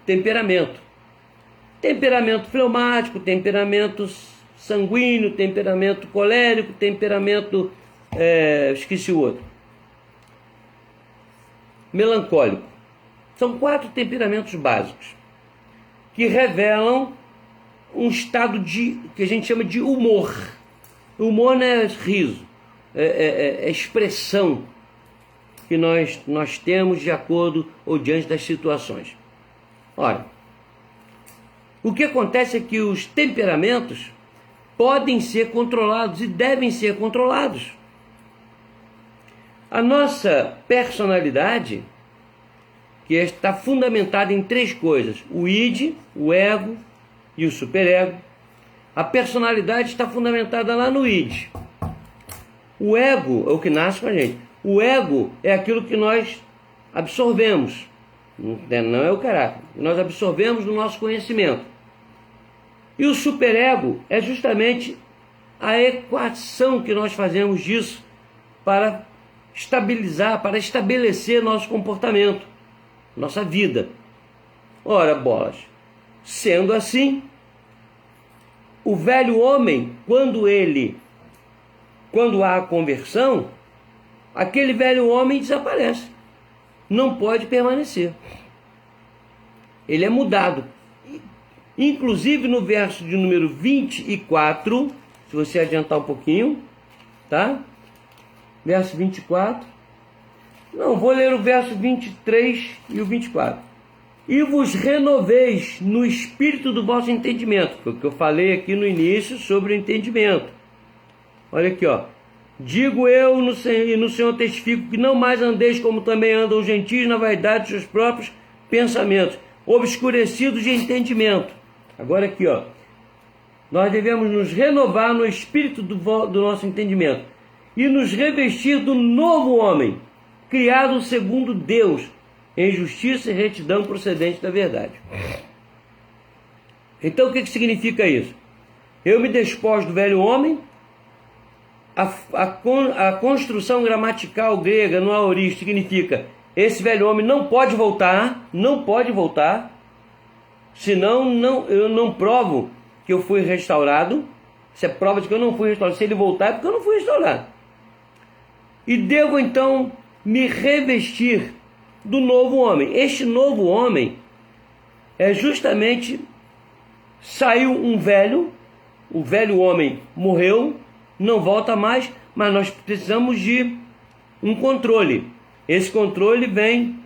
temperamento. Temperamento fleumático, temperamento sanguíneo, temperamento colérico, temperamento, esqueci o outro, melancólico. São 4 temperamentos básicos que revelam um estado que a gente chama de humor. O humor não é riso, é expressão que nós temos de acordo ou diante das situações. Ora, o que acontece é que os temperamentos podem ser controlados e devem ser controlados. A nossa personalidade, que está fundamentada em 3 coisas: o id, o ego e o superego. A personalidade está fundamentada lá no id. O ego é o que nasce com a gente. O ego é aquilo que nós absorvemos, não é o caráter, nós absorvemos no nosso conhecimento. E o superego é justamente a equação que nós fazemos disso para estabilizar, para estabelecer nosso comportamento, nossa vida. Ora, bolas, sendo assim, o velho homem, quando há a conversão, aquele velho homem desaparece, não pode permanecer, ele é mudado. Inclusive no verso de número 24, se você adiantar um pouquinho, tá? Verso 24. Não, vou ler o verso 23 e o 24. E vos renoveis no espírito do vosso entendimento. Foi o que eu falei aqui no início sobre o entendimento. Olha aqui, ó. Digo eu no Senhor, e no Senhor testifico que não mais andeis como também andam os gentios na vaidade de seus próprios pensamentos, obscurecidos de entendimento. Agora aqui, ó. Nós devemos nos renovar no espírito do nosso entendimento e nos revestir do novo homem, criado segundo Deus, em justiça e retidão procedente da verdade. Então o que significa isso? Eu me despojo do velho homem. A construção gramatical grega no aorista significa: esse velho homem não pode voltar, senão eu não provo que eu fui restaurado. Isso é prova de que eu não fui restaurado. Se ele voltar é porque eu não fui restaurado. E devo então me revestir do novo homem. Este novo homem é justamente, saiu um velho, o velho homem morreu, não volta mais, mas nós precisamos de um controle. Esse controle vem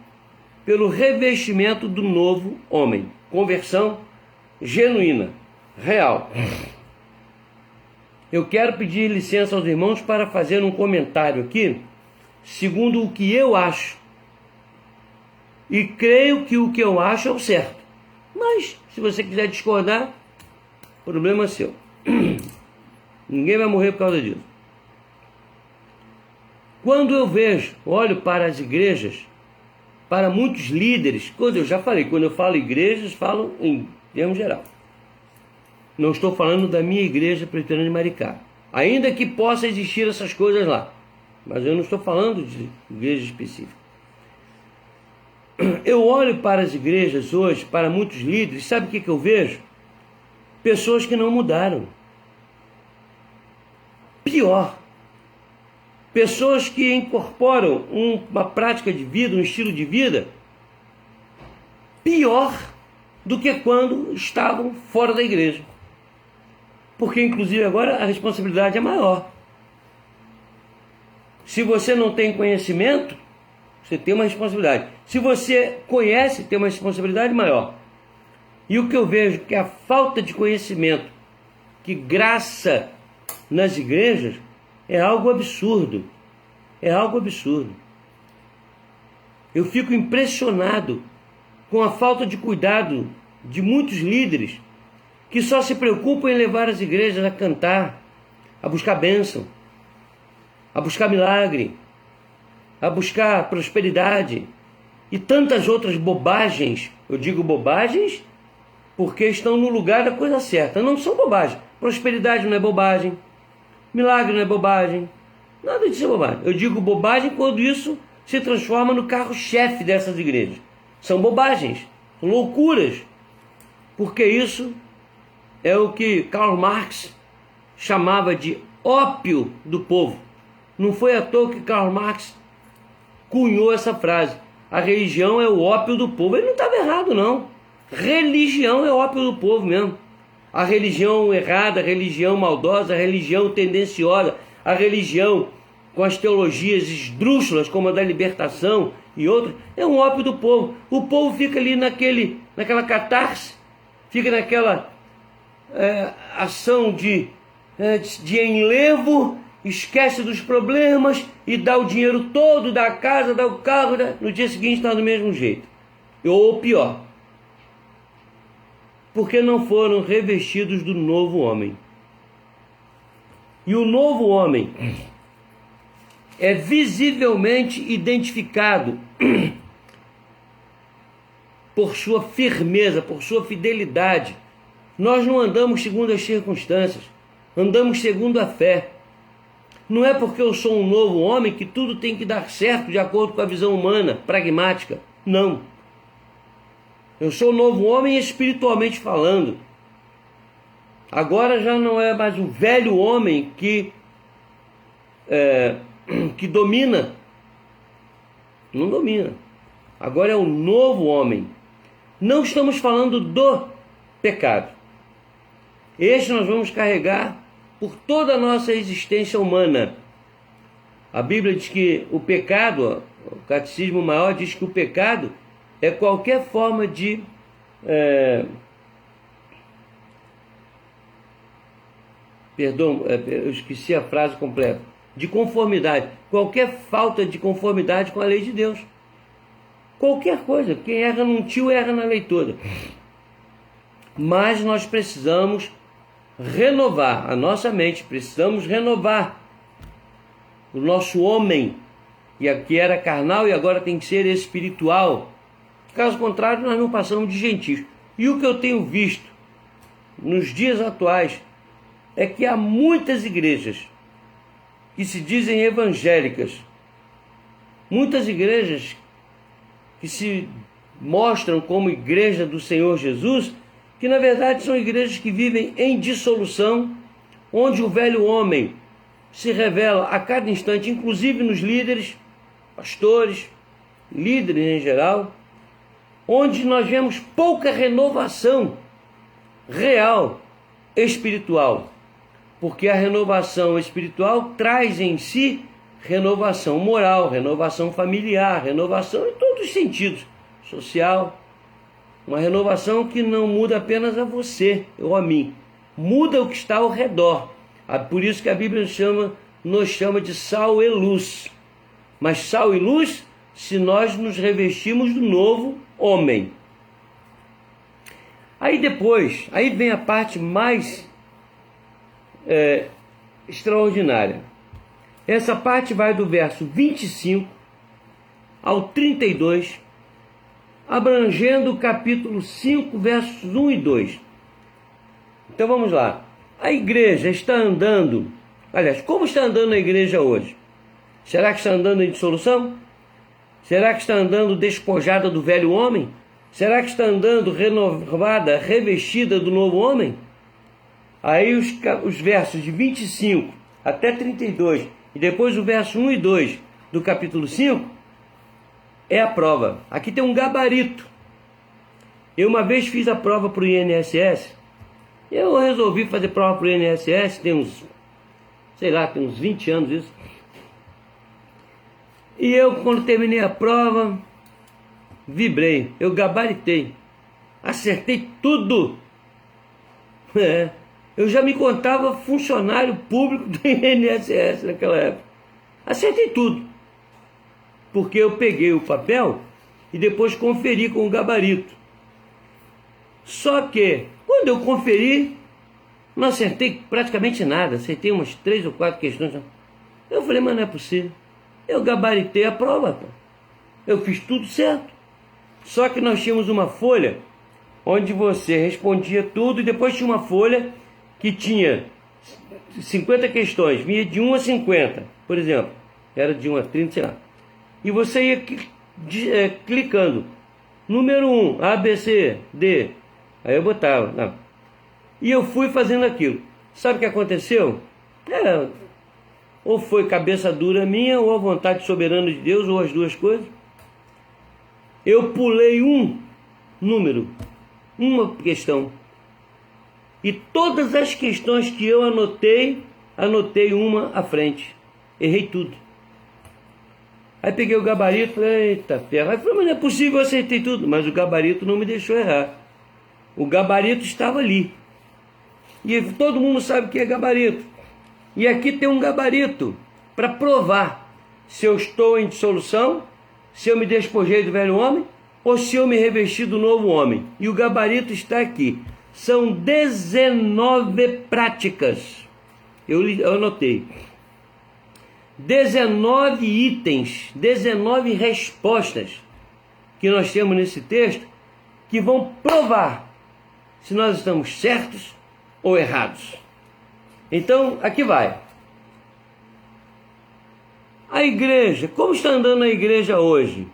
pelo revestimento do novo homem. Conversão genuína, real. Eu quero pedir licença aos irmãos para fazer um comentário aqui, segundo o que eu acho. E creio que o que eu acho é o certo. Mas, se você quiser discordar, problema é seu. Ninguém vai morrer por causa disso. Quando eu olho para as igrejas, para muitos líderes, quando eu falo igrejas, falo em termos geral. Não estou falando da minha igreja presbiteriana de Maricá. Ainda que possa existir essas coisas lá. Mas eu não estou falando de igreja específica. Eu olho para as igrejas hoje, para muitos líderes, sabe o que eu vejo? Pessoas que não mudaram. Pior, pessoas que incorporam uma prática de vida, um estilo de vida pior do que quando estavam fora da igreja. Porque, inclusive, agora a responsabilidade é maior. Se você não tem conhecimento, você tem uma responsabilidade. Se você conhece, tem uma responsabilidade maior. E o que eu vejo que a falta de conhecimento que graça nas igrejas é algo absurdo. É algo absurdo. Eu fico impressionado com a falta de cuidado de muitos líderes que só se preocupam em levar as igrejas a cantar, a buscar bênção, a buscar milagre, a buscar prosperidade e tantas outras bobagens. Eu digo bobagens porque estão no lugar da coisa certa. Não são bobagens. Prosperidade não é bobagem. Milagre não é bobagem. Nada disso é bobagem. Eu digo bobagem quando isso se transforma no carro-chefe dessas igrejas. São bobagens, são loucuras. Porque isso é o que Karl Marx chamava de ópio do povo. Não foi à toa que Karl Marx cunhou essa frase. A religião é o ópio do povo. Ele não estava errado, não. Religião é ópio do povo mesmo. A religião errada, a religião maldosa, a religião tendenciosa, a religião com as teologias esdrúxulas, como a da libertação e outras, é um ópio do povo. O povo fica ali naquela catarse, fica naquela ação de enlevo, esquece dos problemas e dá o dinheiro todo, dá a casa, dá o carro, no dia seguinte está do mesmo jeito. Ou pior, porque não foram revestidos do novo homem. E o novo homem é visivelmente identificado por sua firmeza, por sua fidelidade. Nós não andamos segundo as circunstâncias, andamos segundo a fé. Não é porque eu sou um novo homem que tudo tem que dar certo de acordo com a visão humana, pragmática. Não. Eu sou um novo homem espiritualmente falando. Agora já não é mais o velho homem que domina. Não domina. Agora é o novo homem. Não estamos falando do pecado. Este nós vamos carregar por toda a nossa existência humana. A Bíblia diz que o pecado, o Catecismo Maior diz que o pecado é qualquer forma de . 1 perdão, eu esqueci a frase completa, de conformidade, qualquer falta de conformidade com a lei de Deus. Qualquer coisa, quem erra num tio erra na lei toda. Mas nós precisamos renovar a nossa mente, precisamos renovar o nosso homem, e aqui era carnal e agora tem que ser espiritual. Caso contrário, nós não passamos de gentios. E o que eu tenho visto nos dias atuais é que há muitas igrejas que se dizem evangélicas, muitas igrejas que se mostram como igreja do Senhor Jesus, que na verdade são igrejas que vivem em dissolução, onde o velho homem se revela a cada instante, inclusive nos líderes, pastores, líderes em geral, onde nós vemos pouca renovação real, espiritual, porque a renovação espiritual traz em si renovação moral, renovação familiar, renovação em todos os sentidos, social, uma renovação que não muda apenas a você ou a mim, muda o que está ao redor. Por isso que a Bíblia nos chama de sal e luz. Mas sal e luz se nós nos revestimos do novo homem. Aí depois, aí vem a parte mais extraordinária. Essa parte vai do verso 25 ao 32, abrangendo o capítulo 5, versos 1 e 2. Então vamos lá. A igreja está andando, aliás, como está andando a igreja hoje? Será que está andando em dissolução? Será que está andando despojada do velho homem? Será que está andando renovada, revestida do novo homem? Aí os versos de 25 até 32, e depois o verso 1 e 2 do capítulo 5, é a prova. Aqui tem um gabarito. Eu uma vez fiz a prova para o INSS. Eu resolvi fazer prova para o INSS, tem uns 20 anos isso. E eu, quando terminei a prova, vibrei, eu gabaritei, acertei tudo. Eu já me contava funcionário público do INSS naquela época. Acertei tudo. Porque eu peguei o papel e depois conferi com o gabarito. Só que, quando eu conferi, não acertei praticamente nada. Acertei umas 3 ou 4 questões. Eu falei, mas não é possível. Eu gabaritei a prova, pô. Eu fiz tudo certo. Só que nós tínhamos uma folha onde você respondia tudo e depois tinha uma folha que tinha 50 questões, vinha de 1 a 50, por exemplo. Era de 1 a 30, sei lá. E você ia clicando. Número 1, A, B, C, D. Aí eu botava. Não. E eu fui fazendo aquilo. Sabe o que aconteceu? Ou foi cabeça dura minha, ou a vontade soberana de Deus, ou as duas coisas. Eu pulei um número, uma questão. E todas as questões que eu anotei uma à frente. Errei tudo. Aí peguei o gabarito, falei, eita ferro. Aí falei, mas não é possível, eu acertei tudo. Mas o gabarito não me deixou errar. O gabarito estava ali. E todo mundo sabe o que é gabarito. E aqui tem um gabarito para provar se eu estou em dissolução, se eu me despojei do velho homem, ou se eu me revesti do novo homem. E o gabarito está aqui. São 19 práticas. Eu anotei. 19 itens, 19 respostas que nós temos nesse texto que vão provar se nós estamos certos ou errados. Então, aqui vai. A igreja, como está andando a igreja hoje?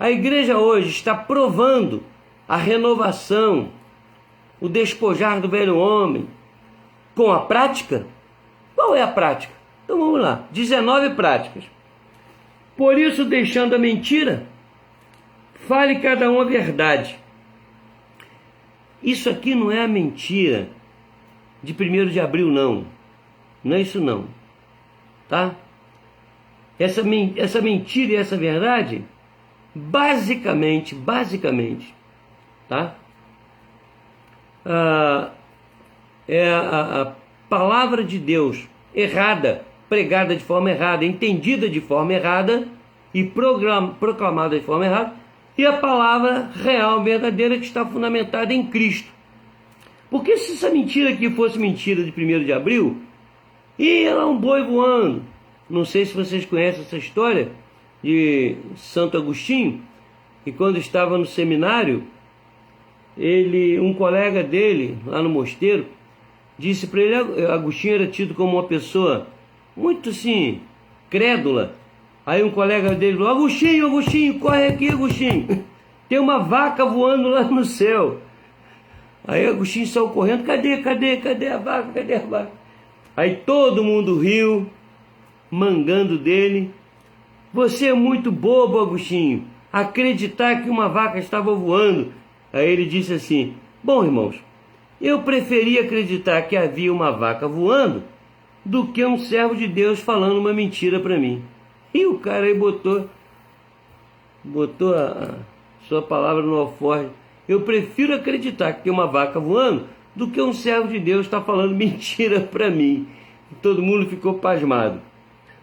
A igreja hoje está provando a renovação, o despojar do velho homem com a prática? Qual é a prática? Então vamos lá, 19 práticas. Por isso, deixando a mentira, fale cada um a verdade. Isso aqui não é a mentira de 1º de abril, não. Não é isso não. Tá? Essa mentira e essa verdade, basicamente, tá? É a palavra de Deus errada, pregada de forma errada, entendida de forma errada e proclamada de forma errada, e a palavra real, verdadeira, que está fundamentada em Cristo. Porque se essa mentira aqui fosse mentira de 1º de abril, ia lá um boi voando. Não sei se vocês conhecem essa história de Santo Agostinho, que quando estava no seminário, um colega dele, lá no mosteiro, disse para ele, Agostinho era tido como uma pessoa muito assim, crédula. Aí um colega dele falou, Agostinho, corre aqui, Agostinho, tem uma vaca voando lá no céu. Aí Agostinho saiu correndo, cadê a vaca? Aí todo mundo riu, mangando dele. Você é muito bobo, Agostinho, acreditar que uma vaca estava voando. Aí ele disse assim, bom, irmãos, eu preferia acreditar que havia uma vaca voando do que um servo de Deus falando uma mentira para mim. E o cara aí botou a sua palavra no alforje. Eu prefiro acreditar que tem uma vaca voando do que um servo de Deus está falando mentira para mim. E todo mundo ficou pasmado.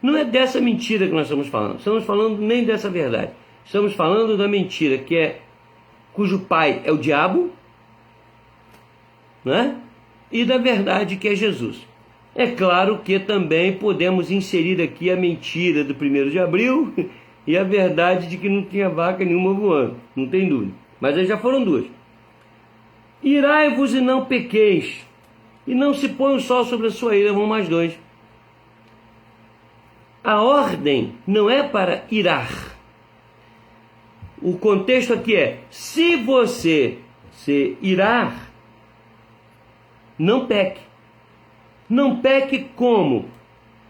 Não é dessa mentira que nós estamos falando nem dessa verdade. Estamos falando da mentira cujo pai é o diabo, né? E da verdade que é Jesus. É claro que também podemos inserir aqui a mentira do 1º de abril e a verdade de que não tinha vaca nenhuma voando, não tem dúvida. Mas aí já foram duas. Irai-vos e não pequeis, e não se põe o sol sobre a sua ira, vão mais dois. A ordem não é para irar. O contexto aqui é, se você se irar, não peque. Não peque como?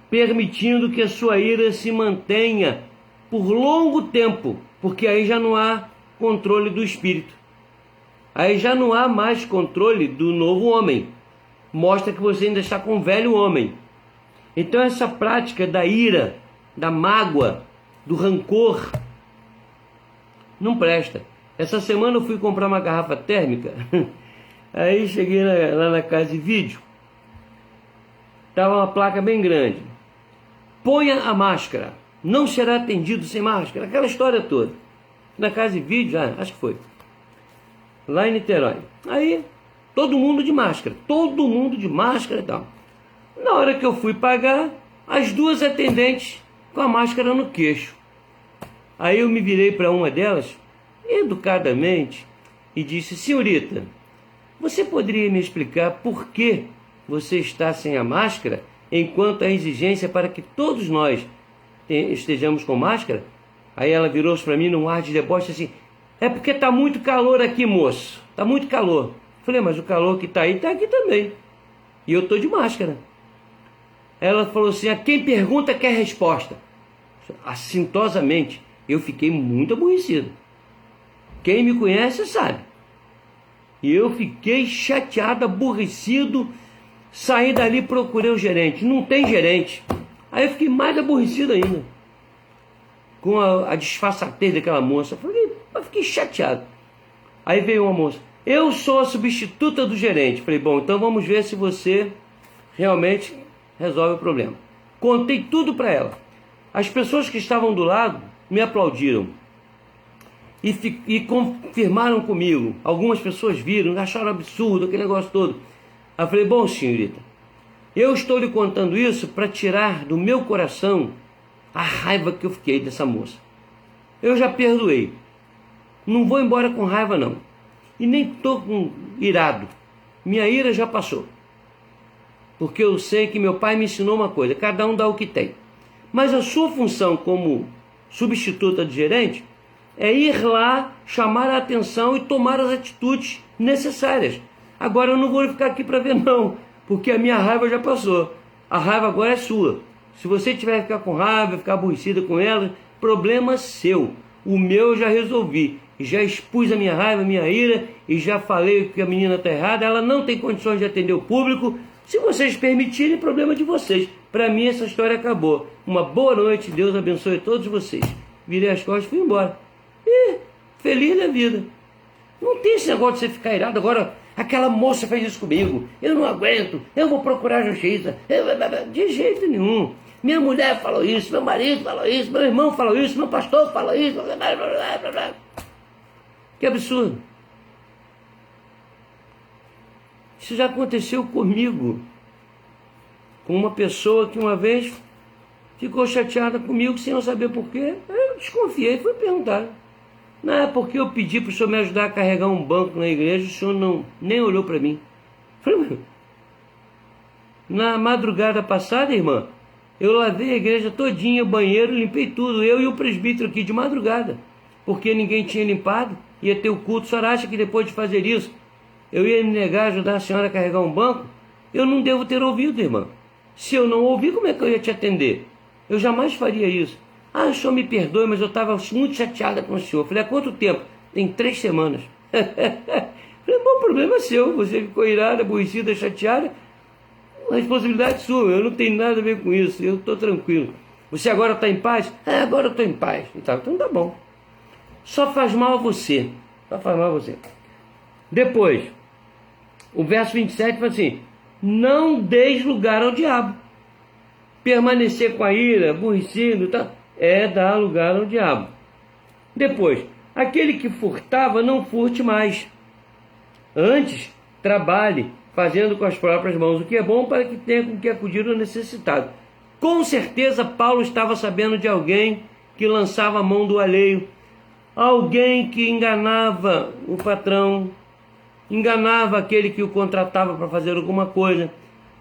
Permitindo que a sua ira se mantenha por longo tempo, porque aí já não há controle do espírito. Aí já não há mais controle do novo homem. Mostra que você ainda está com o velho homem. Então essa prática da ira, da mágoa, do rancor, não presta. Essa semana eu fui comprar uma garrafa térmica. Aí cheguei lá na casa de vídeo. Estava uma placa bem grande. Ponha a máscara. Não será atendido sem máscara. Aquela história toda. Na casa de vídeo, acho que foi. Lá em Niterói. Aí, todo mundo de máscara. Todo mundo de máscara e tal. Na hora que eu fui pagar, as duas atendentes com a máscara no queixo. Aí eu me virei para uma delas, educadamente, e disse, senhorita, você poderia me explicar por que você está sem a máscara, enquanto a exigência para que todos nós estejamos com máscara? Aí ela virou-se para mim num ar de deboche assim, é porque está muito calor aqui, moço, está muito calor. Falei, mas o calor que está aí, está aqui também. E eu estou de máscara. Ela falou assim, a quem pergunta quer resposta. Assintosamente, eu fiquei muito aborrecido. Quem me conhece sabe. E eu fiquei chateado, aborrecido, saí dali, procurei o gerente. Não tem gerente. Aí eu fiquei mais aborrecido ainda. Com a disfarçatez daquela moça. Eu fiquei chateado. Aí veio uma moça. Eu sou a substituta do gerente. Falei, bom, então vamos ver se você realmente resolve o problema. Contei tudo para ela. As pessoas que estavam do lado me aplaudiram. E confirmaram comigo. Algumas pessoas viram, acharam absurdo aquele negócio todo. Aí eu falei, bom, senhorita, eu estou lhe contando isso para tirar do meu coração a raiva que eu fiquei dessa moça. Eu já perdoei. Não vou embora com raiva, não. E nem estou irado. Minha ira já passou. Porque eu sei que meu pai me ensinou uma coisa, cada um dá o que tem. Mas a sua função como substituta de gerente é ir lá, chamar a atenção e tomar as atitudes necessárias. Agora eu não vou ficar aqui para ver não, porque a minha raiva já passou. A raiva agora é sua. Se você tiver que ficar com raiva, ficar aborrecida com ela, problema seu. O meu eu já resolvi. Já expus a minha raiva, a minha ira, e já falei que a menina está errada, ela não tem condições de atender o público. Se vocês permitirem, problema de vocês. Para mim essa história acabou. Uma boa noite, Deus abençoe todos vocês. Virei as costas e fui embora. E feliz da vida. Não tem esse negócio de você ficar irado. Agora aquela moça fez isso comigo, eu não aguento, eu vou procurar justiça. De jeito nenhum. Minha mulher falou isso, meu marido falou isso, meu irmão falou isso, meu pastor falou isso. Que absurdo. Isso já aconteceu comigo, com uma pessoa que uma vez ficou chateada comigo sem eu saber porquê. Eu desconfiei, fui perguntar. Não é porque eu pedi para o senhor me ajudar a carregar um banco na igreja, o senhor nem olhou para mim. Falei, na madrugada passada, irmã, eu lavei a igreja todinha, o banheiro, limpei tudo, eu e o presbítero aqui de madrugada, porque ninguém tinha limpado, ia ter o culto. A senhora acha que depois de fazer isso, eu ia me negar a ajudar a senhora a carregar um banco? Eu não devo ter ouvido, irmã. Se eu não ouvi, como é que eu ia te atender? Eu jamais faria isso. Ah, o senhor me perdoe, mas eu estava muito chateada com o senhor. Falei, há quanto tempo? Tem 3 semanas. Falei, bom, problema seu. Você ficou irada, aborrecida, chateada. A responsabilidade sua, eu não tenho nada a ver com isso. Eu estou tranquilo. Você agora está em paz? Agora eu estou em paz. Então tá bom. Só faz mal a você. Só faz mal a você. Depois, o verso 27 fala assim, não deis lugar ao diabo. Permanecer com a ira, aborrecido, tá? É dar lugar ao diabo. Depois, aquele que furtava, não furte mais. Antes, trabalhe, fazendo com as próprias mãos o que é bom, para que tenha com que acudir o necessitado. Com certeza, Paulo estava sabendo de alguém que lançava a mão do alheio, alguém que enganava o patrão, enganava aquele que o contratava para fazer alguma coisa.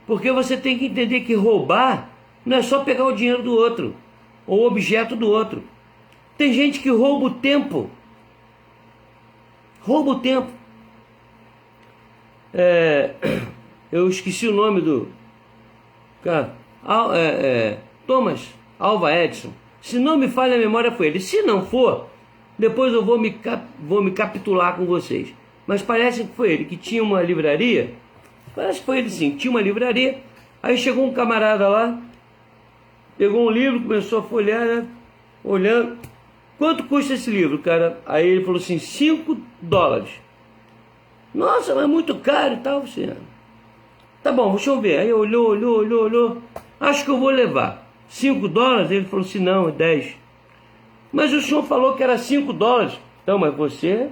Porque você tem que entender que roubar não é só pegar o dinheiro do outro, ou o objeto do outro. Tem gente que rouba o tempo. Rouba o tempo. Eu esqueci o nome do cara. Thomas Alva Edison. Se não me falha a memória, foi ele. Se não for, depois eu vou me capitular com vocês. Mas parece que foi ele, que tinha uma livraria. Parece que foi ele sim, tinha uma livraria. Aí chegou um camarada lá, pegou um livro, começou a folhear, né? Olhando. Quanto custa esse livro, cara? Aí ele falou assim, $5. Nossa, mas é muito caro e tal. Você... Tá bom, deixa eu ver. Aí olhou. Acho que eu vou levar. $5? Ele falou assim, não, é 10. Mas o senhor falou que era $5. Então, mas você...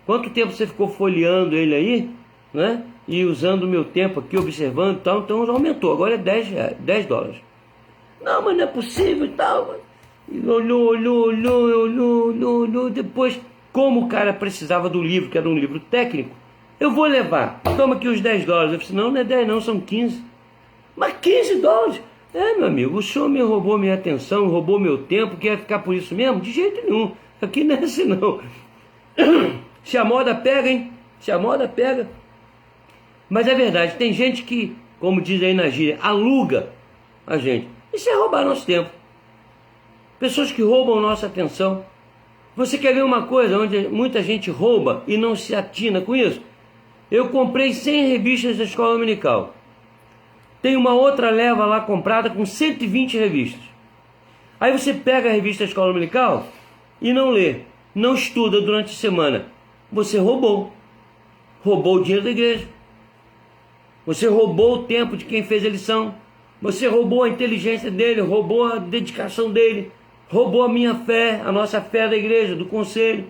Quanto tempo você ficou folheando ele aí, né? E usando o meu tempo aqui, observando e tal. Então aumentou, agora é $10. Não, mas não é possível e tal. E olhou. Depois, como o cara precisava do livro, que era um livro técnico, eu vou levar. Toma aqui os $10. Eu falei assim, não é 10 não, são 15. Mas $15? Meu amigo, o senhor me roubou minha atenção, roubou meu tempo, quer ficar por isso mesmo? De jeito nenhum. Aqui não é assim não. Se a moda pega, hein? Se a moda pega. Mas é verdade, tem gente que, como diz aí na gíria, aluga a gente. Isso é roubar nosso tempo. Pessoas que roubam nossa atenção. Você quer ver uma coisa onde muita gente rouba e não se atina com isso? Eu comprei 100 revistas da escola dominical. Tem uma outra leva lá comprada com 120 revistas. Aí você pega a revista da escola dominical e não lê, não estuda durante a semana. Você roubou. Roubou o dinheiro da igreja. Você roubou o tempo de quem fez a lição. Você roubou a inteligência dele, roubou a dedicação dele, roubou a minha fé, a nossa fé da igreja, do conselho,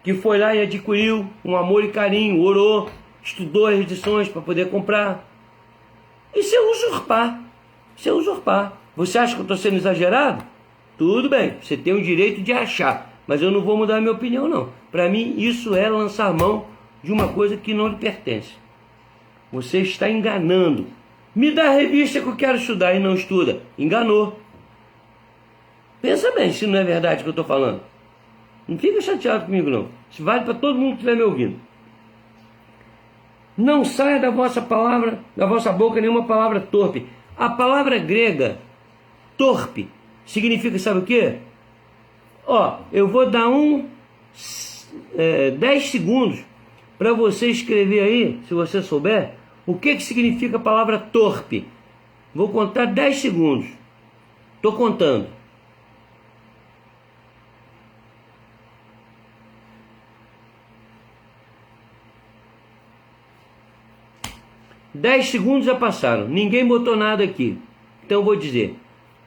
que foi lá e adquiriu um amor e carinho, orou, estudou as lições para poder comprar. Isso é usurpar. Isso é usurpar. Você acha que eu estou sendo exagerado? Tudo bem, você tem o direito de achar, mas eu não vou mudar a minha opinião não. Para mim isso é lançar mão de uma coisa que não lhe pertence. Você está enganando. Me dá a revista que eu quero estudar e não estuda. Enganou. Pensa bem se não é verdade o que eu estou falando. Não fica chateado comigo não. Isso vale para todo mundo que estiver me ouvindo. Não saia da vossa palavra, da vossa boca nenhuma palavra torpe. A palavra grega torpe significa, sabe o quê? Eu vou dar 10 segundos para você escrever aí, se você souber, o que significa a palavra torpe. Vou contar 10 segundos. Estou contando. 10 segundos já passaram, ninguém botou nada aqui. Então eu vou dizer: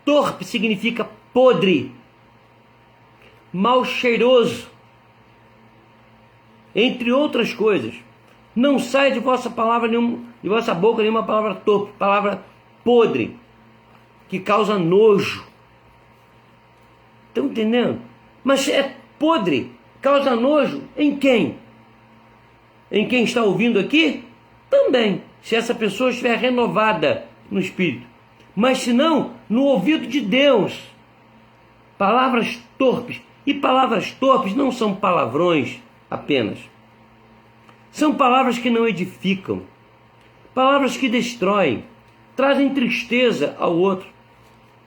torpe significa podre, mal cheiroso, entre outras coisas. Não sai de vossa boca nenhuma palavra torpe, palavra podre, que causa nojo. Estão entendendo? Mas é podre, causa nojo em quem? Em quem está ouvindo aqui? Também, se essa pessoa estiver renovada no espírito. Mas se não, no ouvido de Deus. Palavras torpes. E palavras torpes não são palavrões apenas. São palavras que não edificam. Palavras que destroem. Trazem tristeza ao outro.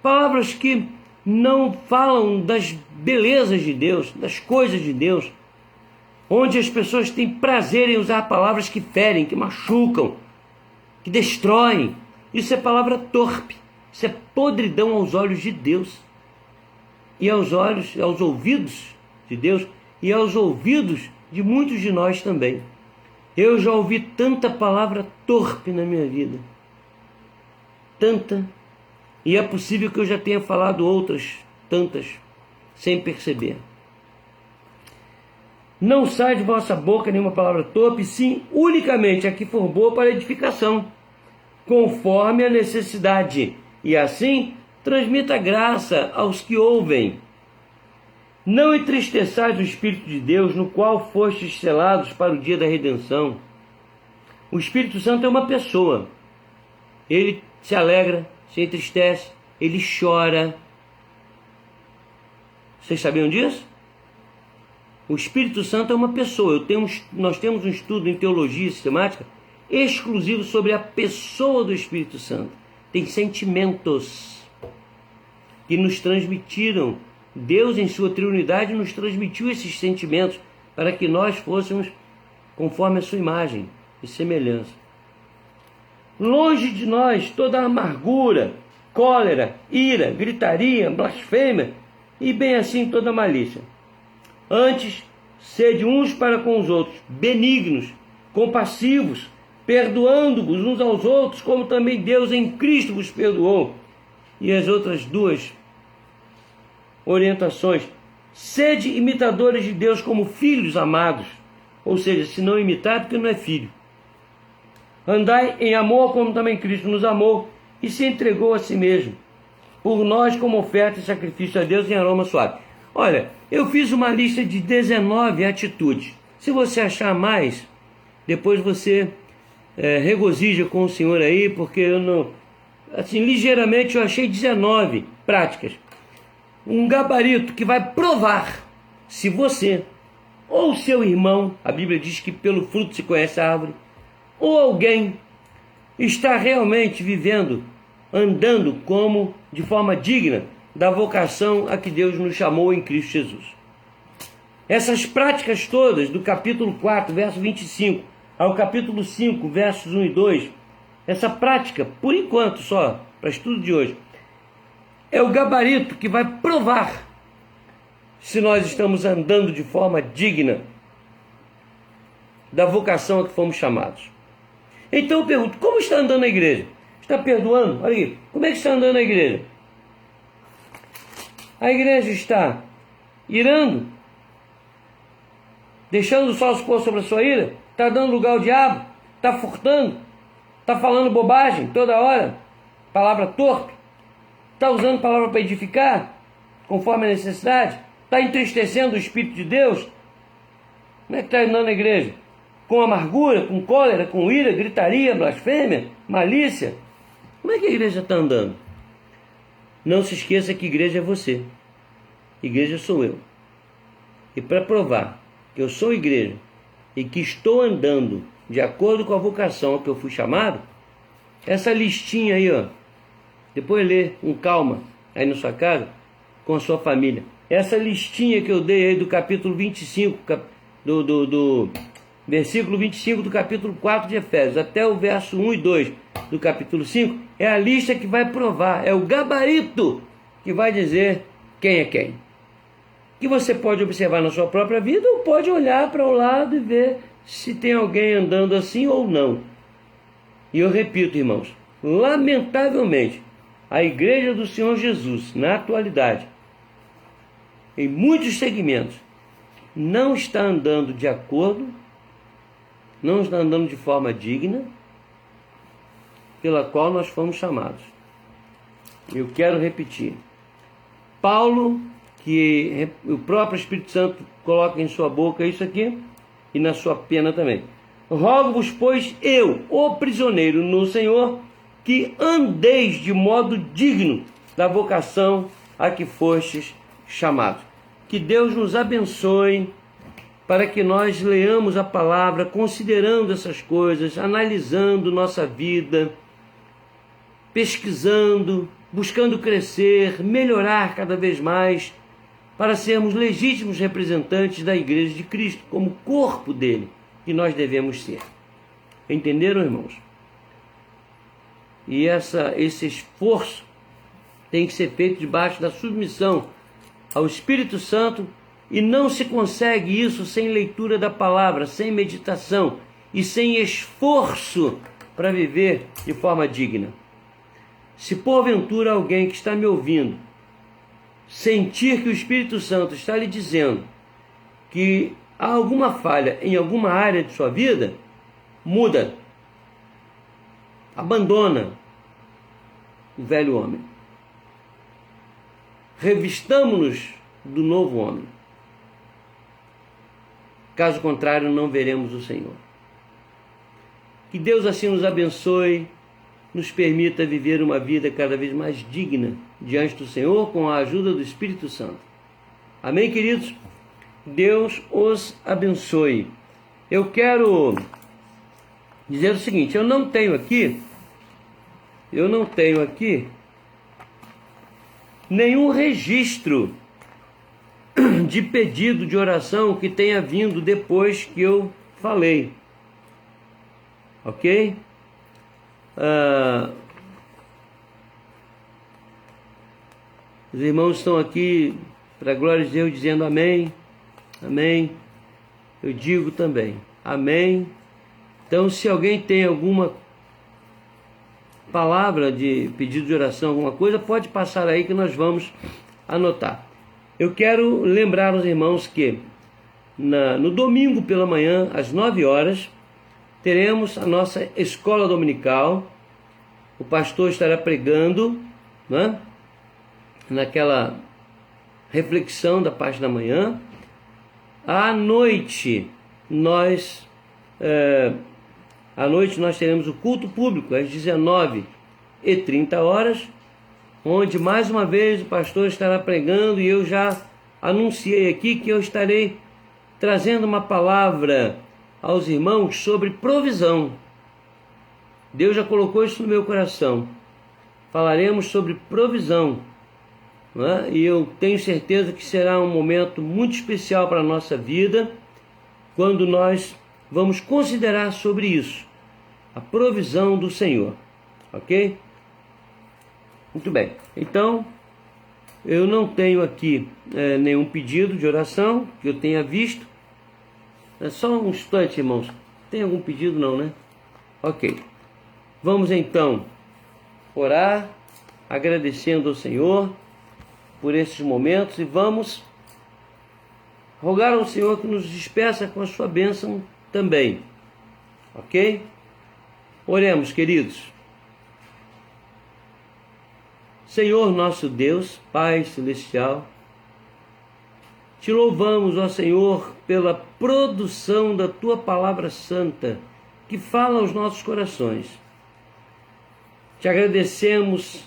Palavras que não falam das belezas de Deus, das coisas de Deus. Onde as pessoas têm prazer em usar palavras que ferem, que machucam, que destroem. Isso é palavra torpe. Isso é podridão aos olhos de Deus. E aos ouvidos de Deus, e aos ouvidos de muitos de nós também. Eu já ouvi tanta palavra torpe na minha vida. Tanta. E é possível que eu já tenha falado outras tantas, sem perceber. Não sai de vossa boca nenhuma palavra torpe, sim, unicamente a que for boa para edificação, conforme a necessidade, e assim transmita graça aos que ouvem. Não entristeçais o Espírito de Deus, no qual fostes selados para o dia da redenção. O Espírito Santo é uma pessoa. Ele se alegra, se entristece, ele chora. Vocês sabiam disso? O Espírito Santo é uma pessoa. Nós temos um estudo em teologia sistemática exclusivo sobre a pessoa do Espírito Santo. Tem sentimentos que nos transmitiram. Deus, em sua triunidade, nos transmitiu esses sentimentos para que nós fôssemos conforme a sua imagem e semelhança. Longe de nós toda amargura, cólera, ira, gritaria, blasfêmia e bem assim toda malícia. Antes, sede uns para com os outros, benignos, compassivos, perdoando-vos uns aos outros, como também Deus em Cristo vos perdoou. E as outras duas orientações: sede imitadores de Deus como filhos amados, ou seja, se não imitar, porque não é filho. Andai em amor como também Cristo nos amou e se entregou a si mesmo, por nós como oferta e sacrifício a Deus em aroma suave. Olha, eu fiz uma lista de 19 atitudes. Se você achar mais, depois você regozija com o Senhor aí, porque eu não... Assim, ligeiramente eu achei 19 práticas. Um gabarito que vai provar se você ou seu irmão, a Bíblia diz que pelo fruto se conhece a árvore, ou alguém está realmente vivendo, andando de forma digna da vocação a que Deus nos chamou em Cristo Jesus. Essas práticas todas, do capítulo 4, verso 25, ao capítulo 5, versos 1 e 2, essa prática, por enquanto só, para estudo de hoje, é o gabarito que vai provar se nós estamos andando de forma digna da vocação a que fomos chamados. Então eu pergunto, como está andando a igreja? Está perdoando? Olha aqui, como é que está andando a igreja? A igreja está irando, deixando o sol se pôr sobre a sua ira, está dando lugar ao diabo, está furtando, está falando bobagem toda hora, palavra torpe, está usando palavra para edificar, conforme a necessidade, está entristecendo o Espírito de Deus. Como é que está andando a igreja? Com amargura, com cólera, com ira, gritaria, blasfêmia, malícia? Como é que a igreja está andando? Não se esqueça que igreja é você. Igreja sou eu. E para provar que eu sou igreja e que estou andando de acordo com a vocação a que eu fui chamado, essa listinha aí, ó, depois lê com calma aí na sua casa, com a sua família. Essa listinha que eu dei aí do capítulo 25, do versículo 25 do capítulo 4 de Efésios, até o verso 1 e 2 do capítulo 5, é a lista que vai provar, é o gabarito que vai dizer quem é quem. Que você pode observar na sua própria vida ou pode olhar para o lado e ver se tem alguém andando assim ou não. E eu repito, irmãos, lamentavelmente, a Igreja do Senhor Jesus, na atualidade, em muitos segmentos, não está andando de acordo, não está andando de forma digna, pela qual nós fomos chamados. Eu quero repetir. Paulo, que o próprio Espírito Santo coloca em sua boca isso aqui, e na sua pena também. Rogo-vos, pois, eu, o prisioneiro no Senhor, que andeis de modo digno da vocação a que fostes chamados. Que Deus nos abençoe para que nós leamos a palavra, considerando essas coisas, analisando nossa vida, pesquisando, buscando crescer, melhorar cada vez mais, para sermos legítimos representantes da Igreja de Cristo, como corpo dele, que nós devemos ser. Entenderam, irmãos? E esse esforço tem que ser feito debaixo da submissão ao Espírito Santo, e não se consegue isso sem leitura da palavra, sem meditação e sem esforço para viver de forma digna. Se porventura alguém que está me ouvindo sentir que o Espírito Santo está lhe dizendo que há alguma falha em alguma área de sua vida, muda, abandona o velho homem. Revistamo-nos do novo homem. Caso contrário, não veremos o Senhor. Que Deus assim nos abençoe, nos permita viver uma vida cada vez mais digna diante do Senhor com a ajuda do Espírito Santo. Amém, queridos? Deus os abençoe. Eu quero dizer o seguinte, eu não tenho aqui nenhum registro de pedido de oração que tenha vindo depois que eu falei. Ok? Os irmãos estão aqui, para a glória de Deus, dizendo amém, amém. Eu digo também, amém. Então, se alguém tem alguma palavra de pedido de oração, alguma coisa, pode passar aí que nós vamos anotar. Eu quero lembrar aos irmãos que no domingo pela manhã, às 9 horas, teremos a nossa escola dominical. O pastor estará pregando, né, naquela reflexão da parte da manhã. À noite nós teremos o culto público às 19h30, onde mais uma vez o pastor estará pregando, e eu já anunciei aqui que eu estarei trazendo uma palavra aos irmãos sobre provisão. Deus já colocou isso no meu coração. Falaremos sobre provisão, né? E eu tenho certeza que será um momento muito especial para a nossa vida, quando nós vamos considerar sobre isso, a provisão do Senhor. Ok? Muito bem. Então, eu não tenho aqui nenhum pedido de oração que eu tenha visto. É só um instante, irmãos. Tem algum pedido? Não, né? Ok. Vamos então orar, agradecendo ao Senhor por esses momentos, e vamos rogar ao Senhor que nos despeça com a sua bênção também. Ok? Oremos, queridos. Senhor nosso Deus, Pai Celestial, te louvamos, ó Senhor, pela produção da Tua Palavra Santa, que fala aos nossos corações. Te agradecemos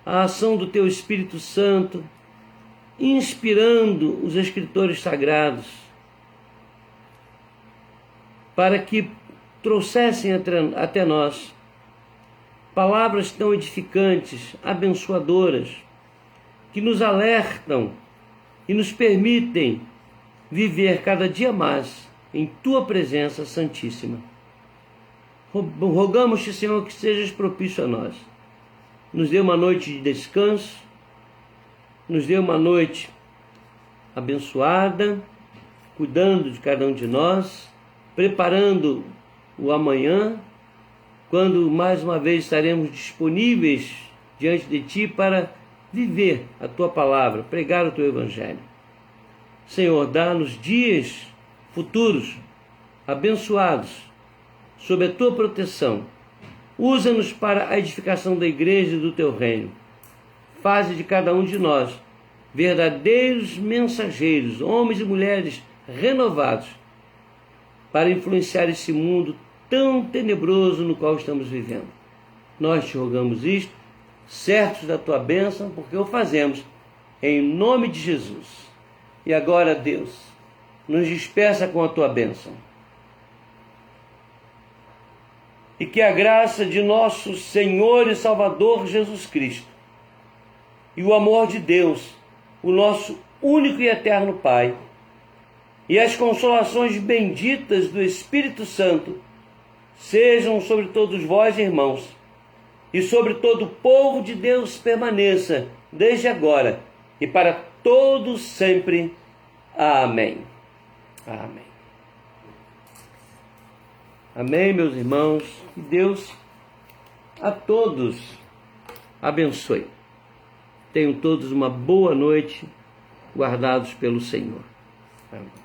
a ação do Teu Espírito Santo, inspirando os escritores sagrados, para que trouxessem até nós palavras tão edificantes, abençoadoras, que nos alertam e nos permitem viver cada dia mais em Tua presença santíssima. Rogamos-te, Senhor, que sejas propício a nós. Nos dê uma noite de descanso, nos dê uma noite abençoada, cuidando de cada um de nós, preparando o amanhã, quando mais uma vez estaremos disponíveis diante de Ti para viver a Tua palavra, pregar o Teu Evangelho. Senhor, dá-nos dias futuros abençoados, sob a Tua proteção. Usa-nos para a edificação da igreja e do Teu reino. Faze de cada um de nós verdadeiros mensageiros, homens e mulheres renovados, para influenciar esse mundo tão tenebroso no qual estamos vivendo. Nós te rogamos isto, certos da Tua bênção, porque o fazemos em nome de Jesus. E agora, Deus, nos despeça com a Tua bênção. E que a graça de nosso Senhor e Salvador Jesus Cristo e o amor de Deus, o nosso único e eterno Pai, e as consolações benditas do Espírito Santo sejam sobre todos vós, irmãos, e sobre todo o povo de Deus permaneça, desde agora e para todos sempre. Amém. Amém. Amém, meus irmãos. Que Deus a todos abençoe. Tenham todos uma boa noite, guardados pelo Senhor. Amém.